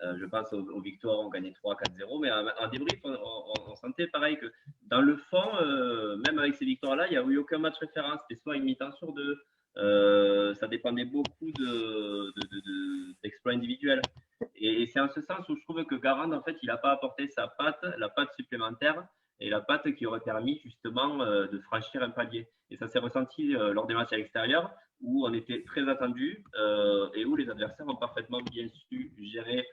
Je pense aux victoires, on gagnait 3-4-0, mais en débrief, on sentait pareil que dans le fond, même avec ces victoires-là, il n'y a eu aucun match référence. C'était soit une mi-temps sur deux. Ça dépendait beaucoup d'exploits individuels. Et c'est en ce sens où je trouve que Garand, en fait, il n'a pas apporté la patte supplémentaire et la patte qui aurait permis justement de franchir un palier. Et ça s'est ressenti lors des matchs à l'extérieur où on était très attendu et où les adversaires ont parfaitement bien su gérer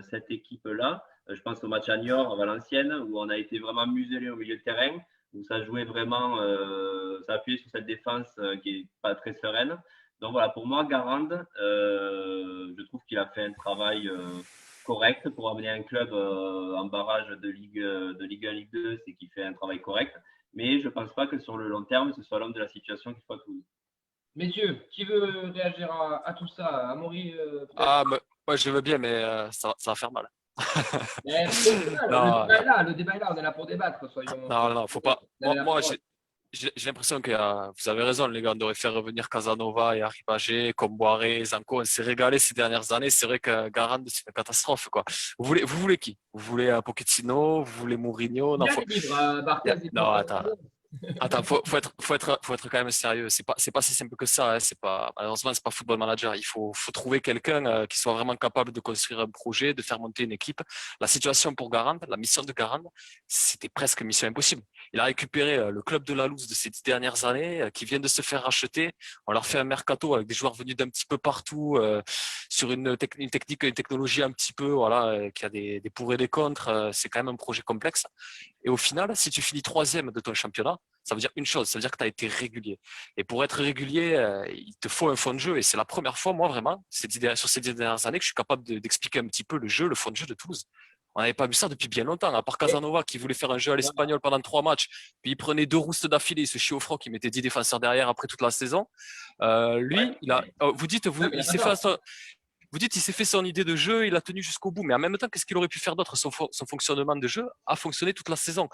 cette équipe-là. Je pense au match à Niort, à Valenciennes, où on a été vraiment muselé au milieu de terrain, où ça jouait vraiment, ça appuyait sur cette défense qui n'est pas très sereine. Donc voilà, pour moi, Garand, je trouve qu'il a fait un travail correct pour amener un club en barrage de Ligue 1, Ligue 2, c'est qu'il fait un travail correct. Mais je ne pense pas que sur le long terme, ce soit l'homme de la situation qu'il faut à Toulouse. Messieurs, qui veut réagir à tout ça? Amaury moi je veux bien, mais ça va faire mal. Le débat est là, on est là pour débattre. Soyons... Non, faut pas. Moi j'ai l'impression que vous avez raison, les gars, on devrait faire revenir Casanova et Arribagé, Comboiré, Zanko. On s'est régalé ces dernières années. C'est vrai que Garand, c'est une catastrophe, quoi. Vous voulez qui? Vous voulez Pochettino? Vous voulez Mourinho? Non, attends, faut être quand même sérieux. C'est pas si simple que ça. Malheureusement, c'est pas Football Manager. Il faut trouver quelqu'un qui soit vraiment capable de construire un projet, de faire monter une équipe. La situation pour Garand, la mission de Garand, c'était presque mission impossible. Il a récupéré le club de la Louse de ces 10 dernières années, qui vient de se faire racheter. On leur fait un mercato avec des joueurs venus d'un petit peu partout, sur une technique, une technologie un petit peu, qui a des pour et des contre. C'est quand même un projet complexe. Et au final, si tu finis 3e de ton championnat, ça veut dire une chose, ça veut dire que tu as été régulier. Et pour être régulier, il te faut un fond de jeu. Et c'est la première fois, moi, vraiment, sur ces 10 dernières années, que je suis capable d'expliquer un petit peu le jeu, le fond de jeu de Toulouse. On n'avait pas vu ça depuis bien longtemps, à part Casanova qui voulait faire un jeu à l'espagnol pendant 3 matchs, puis il prenait 2 roustes d'affilée, il se chiait au froc, il mettait 10 défenseurs derrière après toute la saison. Lui, vous dites, il s'est fait vous dites, il s'est fait son idée de jeu, il a tenu jusqu'au bout. Mais en même temps, qu'est-ce qu'il aurait pu faire d'autre? Son fonctionnement de jeu a fonctionné toute la saison.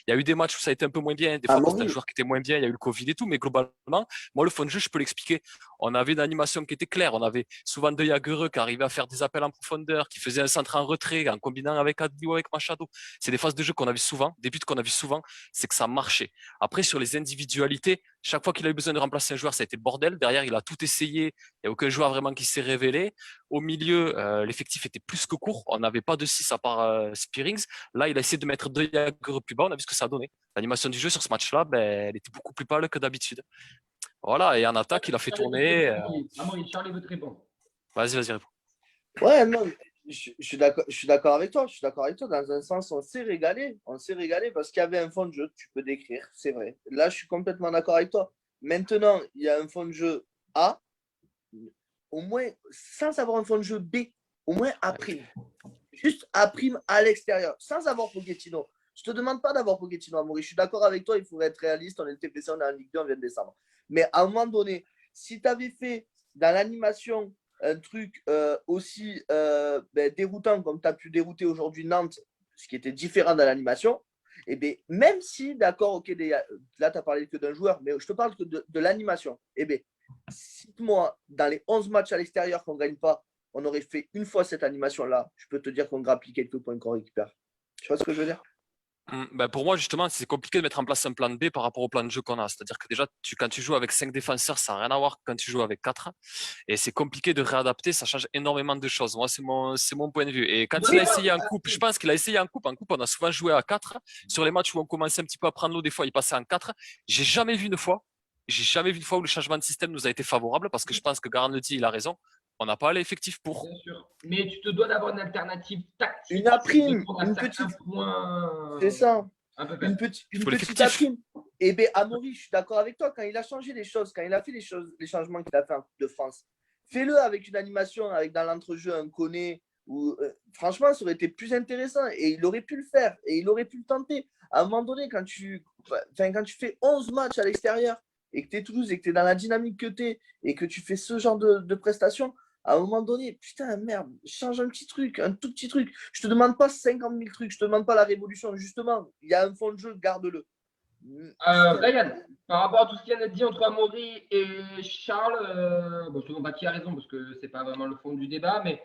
Il y a eu des matchs où ça a été un peu moins bien, des fois quand c'était un joueur qui était moins bien, il y a eu le Covid et tout, mais globalement, moi le fond de jeu, je peux l'expliquer. On avait une animation qui était claire, on avait souvent De Jagereux qui arrivait à faire des appels en profondeur, qui faisait un centre en retrait en combinant avec Adli ou avec Machado. C'est des phases de jeu qu'on a vu souvent, des buts qu'on a vu souvent, c'est que ça marchait. Après, sur les individualités, chaque fois qu'il a eu besoin de remplacer un joueur, ça a été le bordel. Derrière, il a tout essayé, il n'y a aucun joueur vraiment qui s'est révélé. Au milieu, l'effectif était plus que court, on n'avait pas de 6 à part Spearings. Là, il a essayé de mettre De Jagereux plus bas, on a vu ce que ça a donné. L'animation du jeu sur ce match-là, elle était beaucoup plus pâle que d'habitude. Voilà, et en attaque, il a fait tourner. Charlie veut te répondre. Vas-y, réponds. Ouais, non, je suis d'accord avec toi. Je suis d'accord avec toi. Dans un sens, on s'est régalé. On s'est régalé parce qu'il y avait un fond de jeu que tu peux décrire, c'est vrai. Là, je suis complètement d'accord avec toi. Maintenant, il y a un fond de jeu A, au moins, sans avoir un fond de jeu B, au moins A'. Juste A' à l'extérieur, sans avoir Pochettino. Je ne te demande pas d'avoir Pochettino, Amaury. Je suis d'accord avec toi, il faudrait être réaliste. On était blessé, on est en Ligue 2, on vient de descendre. Mais à un moment donné, si tu avais fait dans l'animation un truc aussi déroutant comme tu as pu dérouter aujourd'hui Nantes, ce qui était différent dans l'animation, et bien, même si, d'accord, ok, là tu as parlé que d'un joueur, mais je te parle que de l'animation, et bien, cite-moi, dans les 11 matchs à l'extérieur qu'on ne gagne pas, on aurait fait une fois cette animation-là, je peux te dire qu'on grappille quelques points qu'on récupère. Tu vois ce que je veux dire? Pour moi, justement, c'est compliqué de mettre en place un plan B par rapport au plan de jeu qu'on a. C'est-à-dire que déjà, quand tu joues avec 5 défenseurs, ça n'a rien à voir quand tu joues avec 4. Et c'est compliqué de réadapter, ça change énormément de choses. Moi, c'est mon point de vue. Et quand il a essayé en coupe, je pense qu'il a essayé en coupe. En coupe, on a souvent joué à 4. Sur les matchs où on commençait un petit peu à prendre l'eau, des fois, il passait en 4. J'ai jamais vu une fois où le changement de système nous a été favorable parce que je pense que Garan le dit, il a raison. On n'a pas l'effectif pour. Bien sûr. Mais tu te dois d'avoir une alternative tactique. Une A', une petite point. C'est ça. Une petite A'. Et bien, Amaury, je suis d'accord avec toi. Quand il a changé les choses, quand il a fait les changements qu'il a fait en Coupe de France, fais-le avec une animation, avec dans l'entrejeu un Koné. Franchement, ça aurait été plus intéressant. Et il aurait pu le faire. Et il aurait pu le tenter. À un moment donné, quand tu fais 11 matchs à l'extérieur et que tu es Toulouse et que tu es dans la dynamique que tu es et que tu fais ce genre de prestations, à un moment donné, putain, merde, change un petit truc, un tout petit truc. Je te demande pas 50 000 trucs, je te demande pas la révolution. Justement, il y a un fond de jeu, garde-le. Ryan, par rapport à tout ce qu'il y a dit entre Amaury et Charles, selon Baki a raison parce que c'est pas vraiment le fond du débat, mais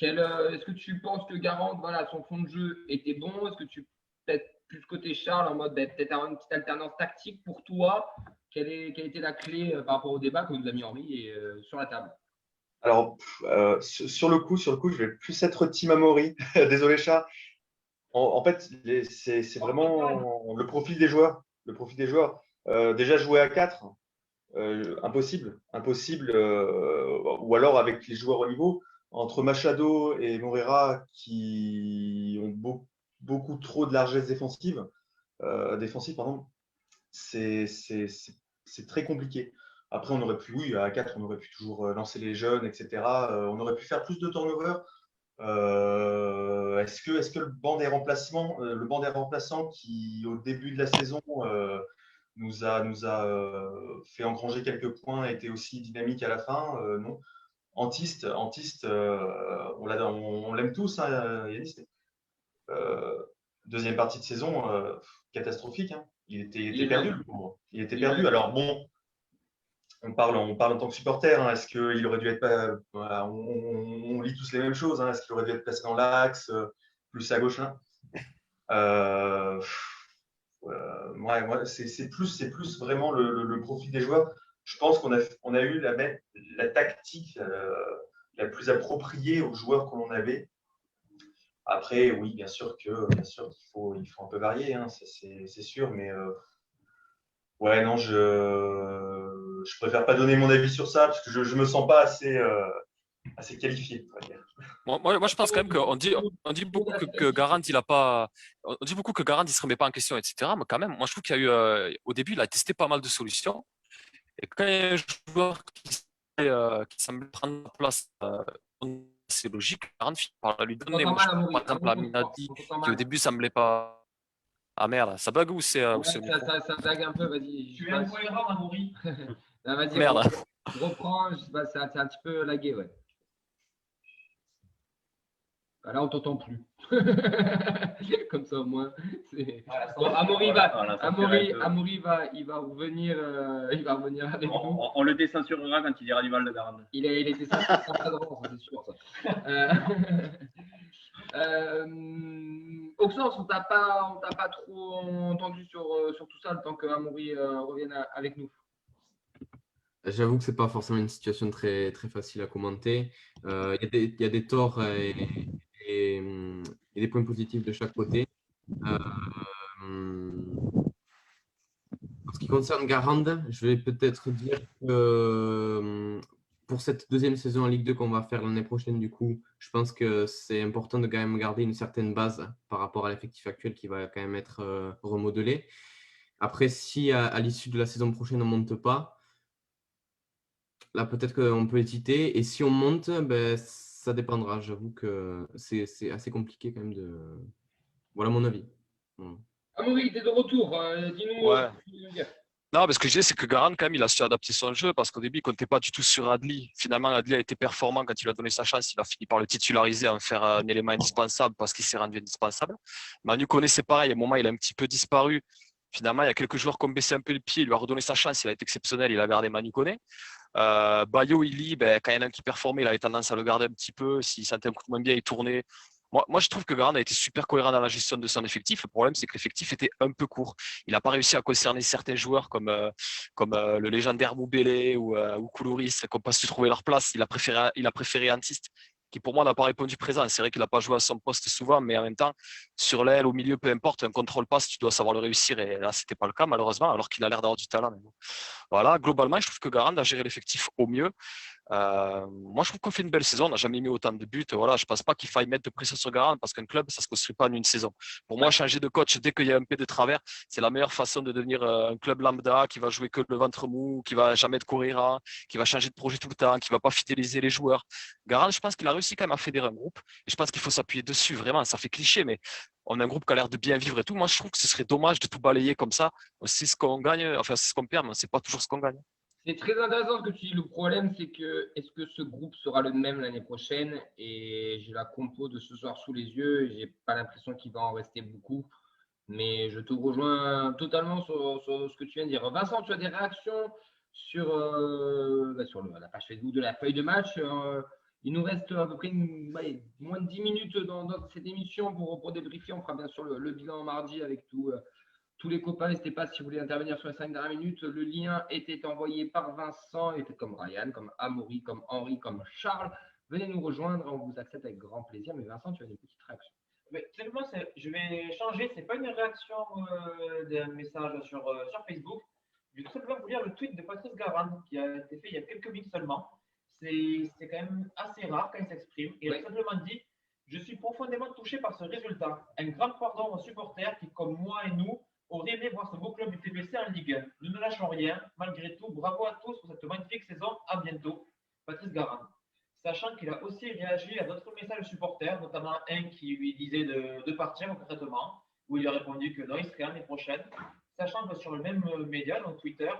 est-ce que tu penses que Garand, voilà, son fond de jeu était bon? Est-ce que tu peut-être plus côté Charles en mode peut-être avoir une petite alternance tactique pour toi? Quelle était la clé par rapport au débat que nous a mis Henri sur la table? Alors, sur le coup, je vais plus être Team Amaury. Désolé, Charles. En fait, c'est vraiment le profil des joueurs. Déjà jouer à 4, impossible. Ou alors avec les joueurs au niveau. Entre Machado et Moreira qui ont beaucoup trop de largesse défensive, c'est très compliqué. Après, on aurait pu, oui, à 4, on aurait pu toujours lancer les jeunes, etc. On aurait pu faire plus de turnover. Est-ce que le banc des remplaçants qui, au début de la saison, nous a fait engranger quelques points, était aussi dynamique à la fin? Non. Antiste, on l'aime tous, hein, Yanis. Deuxième partie de saison, catastrophique. Hein. Il était perdu, le pauvre. Il était perdu. Alors bon, on parle en tant que supporter. Hein. Est-ce qu'il aurait dû être on lit tous les mêmes choses. Hein. Est-ce qu'il aurait dû être placé dans l'axe, plus à gauche là? C'est plus vraiment le profil des joueurs. Je pense qu'on a eu la tactique la plus appropriée aux joueurs que l'on avait. Après, oui, bien sûr qu'il faut un peu varier, hein, c'est sûr, mais ouais, non, je préfère pas donner mon avis sur ça parce que je me sens pas assez qualifié. Moi, je pense quand même qu'on dit beaucoup que Garand, il a pas, on dit beaucoup que Garand, il se remet pas en question, etc. Mais quand même, moi, je trouve qu'il y a eu, au début, il a testé pas mal de solutions. Et quand il y a un joueur qui semble prendre la place, c'est logique. Garand finit par lui donner. Moi, par exemple, Aminadi, qui au début semblait pas. Ah merde, ça bug ou c'est. Ça bug un peu, vas-y. Tu es incohérent, Amaury. Vas-y, merde. Reprends, je sais pas, c'est un petit peu lagué, ouais. Bah là, on t'entend plus. Comme ça, au moins. Voilà, Bon, Amaury va, Voilà, ça fait un peu. Amaury il va revenir avec nous. On le décensurera quand il ira du Val de Garenne. Il a été ça, c'est sûr. Ça. Auxence, on t'a pas trop entendu sur tout ça le temps que Amaury revienne avec nous. J'avoue que c'est pas forcément une situation très, très facile à commenter. Il y a des torts et des points positifs de chaque côté. En ce qui concerne Garande, je vais peut-être dire que pour cette deuxième saison en Ligue 2 qu'on va faire l'année prochaine, du coup, je pense que c'est important de quand même garder une certaine base par rapport à l'effectif actuel qui va quand même être remodelé. Après, si à l'issue de la saison prochaine, on ne monte pas, là, peut-être qu'on peut hésiter. Et si on monte, ben, ça dépendra. J'avoue que c'est assez compliqué quand même de… Voilà mon avis. Voilà. Amaury, t'es de retour. Dis-nous Ouais. ce que tu veux dire. Non, parce que je disais, c'est que Garand, quand même, il a su adapter son jeu parce qu'au début, il ne comptait pas du tout sur Adli. Finalement, Adli a été performant quand il lui a donné sa chance. Il a fini par le titulariser, en faire un élément indispensable parce qu'il s'est rendu indispensable. Manu Koné, c'est pareil. À un moment, il a un petit peu disparu. Finalement, il y a quelques joueurs qui ont baissé un peu le pied. Il lui a redonné sa chance. Il a été exceptionnel. Il a gardé Manu Koné. Bayo, Ili, ben, quand il y en a un qui performait, il avait tendance à le garder un petit peu. S'il sentait un coup de moins bien, il tournait. Moi, je trouve que Garand a été super cohérent dans la gestion de son effectif. Le problème, c'est que l'effectif était un peu court. Il n'a pas réussi à concerner certains joueurs comme le légendaire Moubélé ou Koulouris qui n'ont pas su trouver leur place. Il a préféré Antiste, qui pour moi n'a pas répondu présent. C'est vrai qu'il n'a pas joué à son poste souvent, mais en même temps, sur l'aile, au milieu, peu importe, un contrôle passe, tu dois savoir le réussir. Et là, ce n'était pas le cas, malheureusement, alors qu'il a l'air d'avoir du talent. Mais bon. Voilà, globalement, je trouve que Garand a géré l'effectif au mieux. Moi, je trouve qu'on fait une belle saison. On n'a jamais mis autant de buts. Voilà, je ne pense pas qu'il faille mettre de pression sur Garand parce qu'un club, ça ne se construit pas en une saison. Pour moi, changer de coach dès qu'il y a un pied de travers, c'est la meilleure façon de devenir un club lambda qui va jouer que le ventre mou, qui va jamais courir, qui va changer de projet tout le temps, qui ne va pas fidéliser les joueurs. Garand, je pense qu'il a réussi quand même à fédérer un groupe et je pense qu'il faut s'appuyer dessus. Vraiment, ça fait cliché, mais on a un groupe qui a l'air de bien vivre et tout. Moi, je trouve que ce serait dommage de tout balayer comme ça. C'est ce qu'on gagne, enfin, c'est ce qu'on perd, mais ce n'est pas toujours ce qu'on gagne. C'est très intéressant ce que tu dis. Le problème, c'est que est-ce que ce groupe sera le même l'année prochaine? Et j'ai la compo de ce soir sous les yeux et j'ai pas l'impression qu'il va en rester beaucoup. Mais je te rejoins totalement sur ce que tu viens de dire. Vincent, tu as des réactions sur la page Facebook de la feuille de match. Il nous reste à peu près moins de 10 minutes dans cette émission pour débriefer. On fera bien sûr le bilan mardi avec tous les copains. N'hésitez pas si vous voulez intervenir sur les 5 dernières minutes. Le lien était envoyé par Vincent, et comme Ryan, comme Amaury, comme Henri, comme Charles. Venez nous rejoindre, on vous accepte avec grand plaisir. Mais Vincent, tu as des petites réactions. Mais seulement, je vais changer. C'est pas une réaction d'un message sur Facebook. Je vais tout simplement vous lire le tweet de Patrice Garand qui a été fait il y a quelques minutes seulement. C'est quand même assez rare quand il s'exprime. Il a simplement dit: je suis profondément touché par ce résultat. Un grand pardon aux supporters qui, comme moi et nous, auraient aimé voir ce beau club du TBC en Ligue 1. Nous ne lâchons rien. Malgré tout, bravo à tous pour cette magnifique saison. À bientôt. Patrice Garand. Sachant qu'il a aussi réagi à d'autres messages de supporters, notamment un qui lui disait de partir concrètement, où il a répondu que non, il serait l'année prochaine. Sachant que sur le même média, donc Twitter,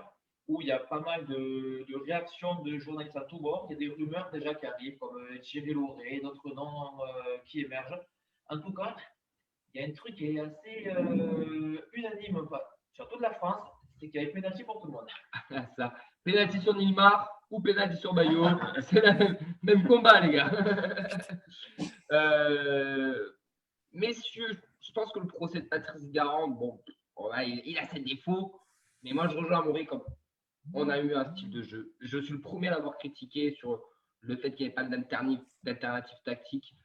où il y a pas mal de réactions de journalistes à tout bord, il y a des rumeurs déjà qui arrivent, comme Thierry Lauré, d'autres noms qui émergent. En tout cas, il y a un truc qui est assez unanime sur toute la France, c'est qu'il y a une pénalty pour tout le monde. Ça. Pénalty sur Nilmar ou pénalty sur Bayo, c'est le même combat, les gars. Messieurs, je pense que le procès de Patrice Garand, bon, il a ses défauts, mais moi je rejoins Amaury comme on a eu un style de jeu. Je suis le premier à l'avoir critiqué sur le fait qu'il n'y avait pas d'alternative tactique,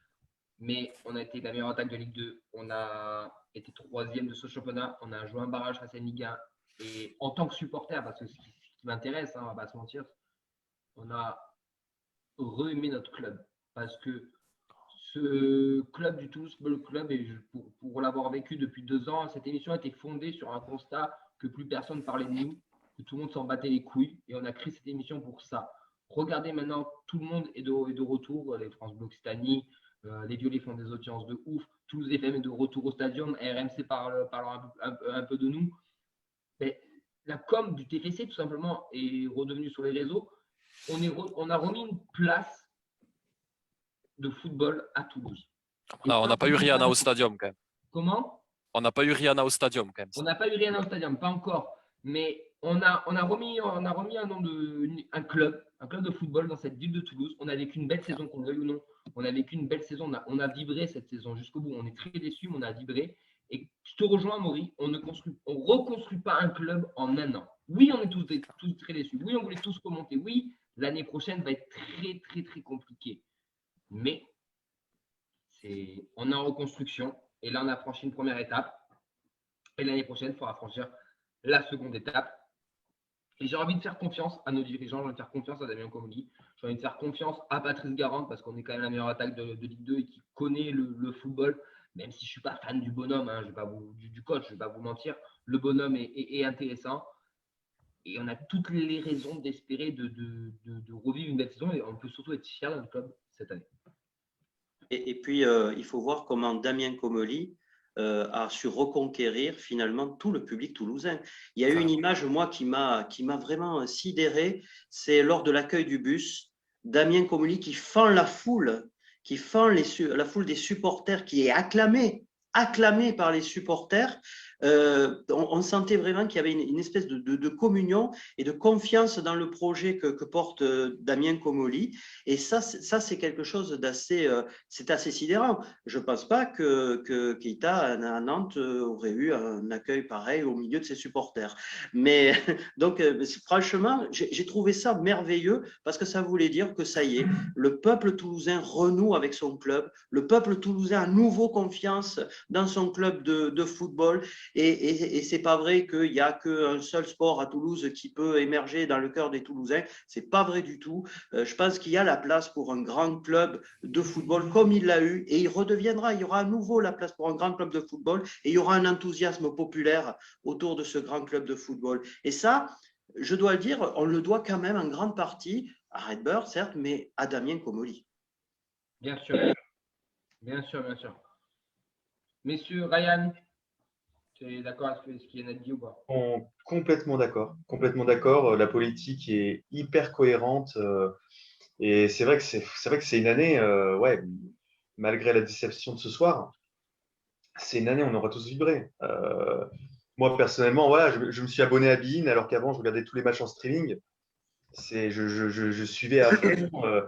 mais on a été la meilleure attaque de Ligue 2. On a été 3e de ce championnat. On a joué un barrage face à Ligue 1. Et en tant que supporter, parce que ce qui m'intéresse, on ne va pas se mentir, on a re-aimé notre club. Parce que ce club du Toulouse Football Club, et pour l'avoir vécu depuis 2 ans, cette émission a été fondée sur un constat que plus personne ne parlait de nous, que tout le monde s'en battait les couilles. Et on a créé cette émission pour ça. Regardez maintenant, tout le monde est de retour. Les France Bleu Occitanie, les Violets font des audiences de ouf. Toulouse FM est de retour au stadium. RMC parle un peu de nous. Mais la com du TFC, tout simplement, est redevenue sur les réseaux. On a remis une place de football à Toulouse. On n'a pas eu Rihanna au stadium quand même. Comment? On n'a pas eu Rihanna au stadium quand même. On n'a pas eu rien au stadium, pas encore. Mais on a remis un nom un club de football dans cette ville de Toulouse. On a vécu une belle saison, qu'on le veuille ou non. On a vécu une belle saison. On a vibré cette saison jusqu'au bout. On est très déçus, mais on a vibré. Et je te rejoins, Maury, on ne reconstruit pas un club en un an. Oui, on est tous très déçus. Oui, on voulait tous remonter. Oui, l'année prochaine va être très, très, très compliquée. Mais on est en reconstruction. Et là, on a franchi une première étape. Et l'année prochaine, il faudra franchir la seconde étape. Et j'ai envie de faire confiance à nos dirigeants, j'ai envie de faire confiance à Damien Comolli, j'ai envie de faire confiance à Patrice Garande parce qu'on est quand même la meilleure attaque de Ligue 2 et qui connaît le football, même si je ne suis pas fan du bonhomme, hein, du coach, je ne vais pas vous mentir. Le bonhomme est intéressant et on a toutes les raisons d'espérer de revivre une belle saison et on peut surtout être fiers d'un club cette année. Et puis, il faut voir comment Damien Comolli a su reconquérir finalement tout le public toulousain. Il y a eu une image, moi, qui m'a vraiment sidéré, c'est lors de l'accueil du bus, Damien Comolli qui fend la foule, la foule des supporters, qui est acclamée par les supporters. On sentait vraiment qu'il y avait une espèce de communion et de confiance dans le projet que porte Damien Comolli. Et ça c'est quelque chose d'assez sidérant. Je ne pense pas que Keita à Nantes aurait eu un accueil pareil au milieu de ses supporters. Mais donc, franchement, j'ai trouvé ça merveilleux parce que ça voulait dire que ça y est, le peuple toulousain renoue avec son club, le peuple toulousain a à nouveau confiance dans son club de football. Et c'est pas vrai qu'il n'y a qu'un seul sport à Toulouse qui peut émerger dans le cœur des Toulousains. C'est pas vrai du tout. Je pense qu'il y a la place pour un grand club de football comme il l'a eu et il redeviendra. Il y aura à nouveau la place pour un grand club de football et il y aura un enthousiasme populaire autour de ce grand club de football. Et ça, je dois le dire, on le doit quand même en grande partie à Redbird, certes, mais à Damien Comolli. Bien sûr. Bien sûr, bien sûr. Messieurs, Ryan, tu es d'accord avec ce qu'il y a dit ou pas? Complètement d'accord. Complètement d'accord. La politique est hyper cohérente. Et c'est vrai que c'est une année, ouais, malgré la déception de ce soir, c'est une année où on aura tous vibré. Moi, personnellement, voilà, je me suis abonné à Bein alors qu'avant, je regardais tous les matchs en streaming. Je suivais à fond. Ouais.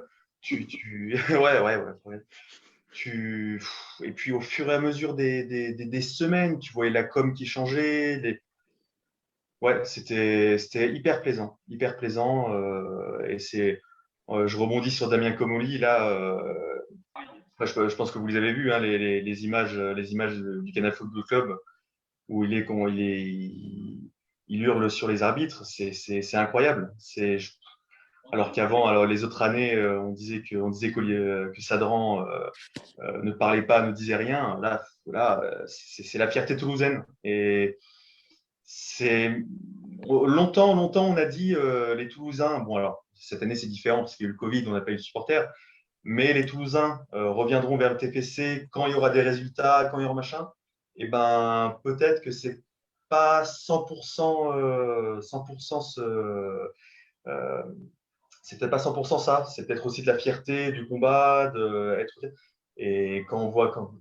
Et puis, au fur et à mesure des semaines, tu voyais la com qui changeait. Ouais, c'était hyper plaisant. Hyper plaisant. Je rebondis sur Damien Comolli. Là, je pense que vous les avez vus, hein, les images du Canal Football Club où il hurle sur les arbitres. C'est incroyable. Alors qu'avant, alors les autres années, on disait que Sadran ne parlait pas, ne disait rien. Là, c'est la fierté toulousaine. Et longtemps, on a dit les Toulousains. Bon, alors cette année c'est différent parce qu'il y a eu le Covid, on n'a pas eu de supporters. Mais les Toulousains reviendront vers le TFC quand il y aura des résultats, quand il y aura machin. Et ben peut-être que c'est pas 100%, 100% c'est peut-être pas 100% ça. C'est peut-être aussi de la fierté, du combat, Et quand on voit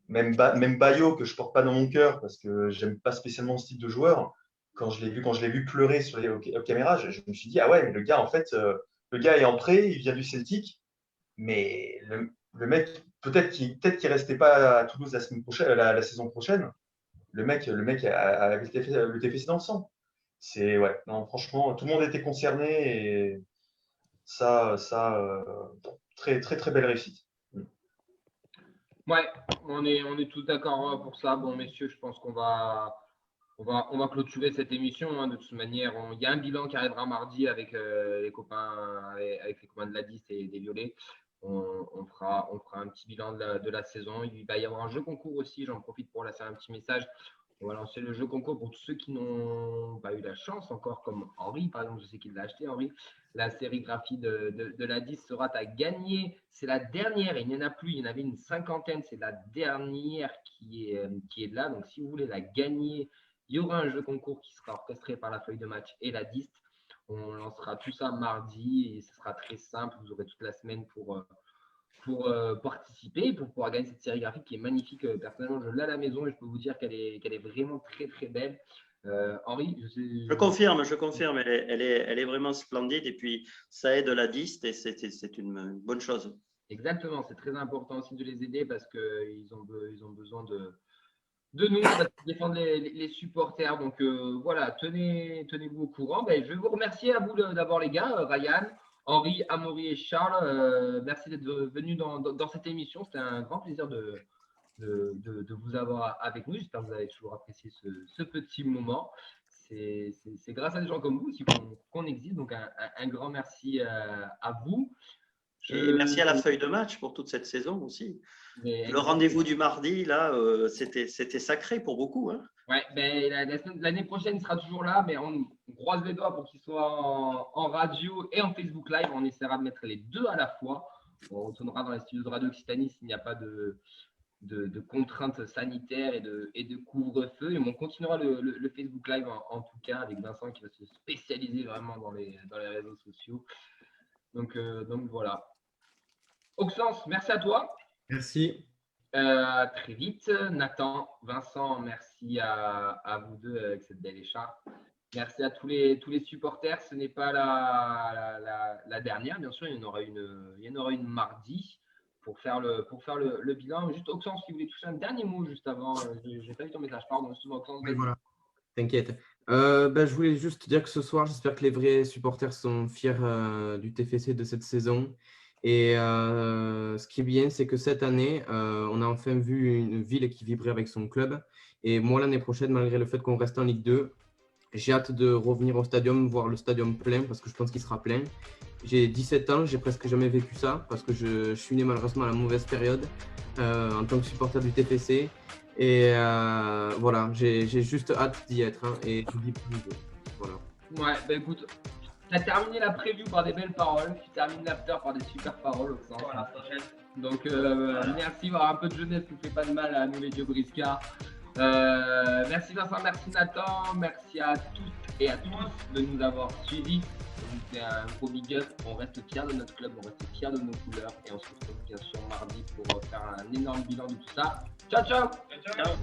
même Bayo que je porte pas dans mon cœur parce que j'aime pas spécialement ce type de joueur. Quand je l'ai vu pleurer aux caméras, je me suis dit ah ouais, mais le gars en fait, le gars est en prêt, il vient du Celtic. Mais le mec, peut-être qu'il restait pas à Toulouse la semaine prochaine, la saison prochaine. Le mec avait le TFC dans le sang. Ouais, non, franchement, tout le monde était concerné et très, très, très belle réussite. Ouais, on est tous d'accord pour ça. Bon, messieurs, je pense qu'on va clôturer cette émission. Hein. De toute manière, il y a un bilan qui arrivera mardi avec les copains, avec les copains de la 10 et des Violets. On fera un petit bilan de la saison. Il va y avoir un jeu concours aussi. J'en profite pour lancer un petit message. On va lancer le jeu concours pour tous ceux qui n'ont pas eu la chance encore, comme Henri, par exemple, je sais qu'il l'a acheté, Henri. La sérigraphie de la 10 sera à gagner. C'est la dernière, il n'y en a plus, il y en avait une cinquantaine, c'est la dernière qui est là. Donc, si vous voulez la gagner, il y aura un jeu concours qui sera orchestré par la feuille de match et la 10. On lancera tout ça mardi et ce sera très simple. Vous aurez toute la semaine pour pour participer, pour pouvoir gagner cette sérigraphie qui est magnifique. Personnellement, je l'ai à la maison et je peux vous dire qu'elle est vraiment très très belle. Henri, Je confirme, elle est vraiment splendide et puis ça aide la diste et c'est une bonne chose. Exactement, c'est très important aussi de les aider parce qu'ils ont besoin de nous parce qu'ils défendent les supporters. Donc voilà, tenez-vous au courant. Ben, je vais vous remercier à vous d'abord les gars, Ryan, Henri, Amaury et Charles. Merci d'être venus dans cette émission. C'était un grand plaisir de vous avoir avec nous. J'espère que vous avez toujours apprécié ce petit moment. C'est grâce à des gens comme vous aussi qu'on existe. Donc un grand merci à vous. Et merci à la feuille de match pour toute cette saison aussi. Mais le rendez-vous du mardi, là, c'était sacré pour beaucoup. Hein. Ouais, ben, l'année prochaine, il sera toujours là, mais on croise les doigts pour qu'il soit en radio et en Facebook Live. On essaiera de mettre les deux à la fois. On retournera dans les studios de Radio Occitanie s'il n'y a pas de contraintes sanitaires et de couvre-feu. Et on continuera le Facebook Live en tout cas avec Vincent qui va se spécialiser vraiment dans les réseaux sociaux. Donc voilà. Auxence, merci à toi. Merci. Très vite. Nathan, Vincent, merci à vous deux avec cette belle écharpe. Merci à tous les supporters. Ce n'est pas la dernière, bien sûr. Il y en aura une mardi pour faire le bilan. Juste Auxence, si vous voulez toucher un dernier mot juste avant. Je n'ai pas vu ton message. Pardon, justement, Auxence. Oui, voilà. T'inquiète. Je voulais juste dire que ce soir, j'espère que les vrais supporters sont fiers du TFC de cette saison. Et ce qui est bien, c'est que cette année, on a enfin vu une ville qui vibrait avec son club. Et moi, l'année prochaine, malgré le fait qu'on reste en Ligue 2, j'ai hâte de revenir au stadium, voir le stadium plein, parce que je pense qu'il sera plein. J'ai 17 ans, j'ai presque jamais vécu ça, parce que je suis né malheureusement à la mauvaise période en tant que supporter du TFC. Et voilà, j'ai juste hâte d'y être. Hein, et je dis plus. Voilà. Ouais, bah écoute, tu as terminé la preview par des belles paroles, tu termines l'after par des super paroles. Voilà, donc merci, avoir un peu de jeunesse ne fait pas de mal à nous les dieux briscards. Merci Vincent, merci Nathan, merci à toutes et à tous de nous avoir suivis. On fait un gros big up, on reste fiers de notre club, on reste fiers de nos couleurs et on se retrouve bien sûr mardi pour faire un énorme bilan de tout ça. Ciao ciao. Ciao.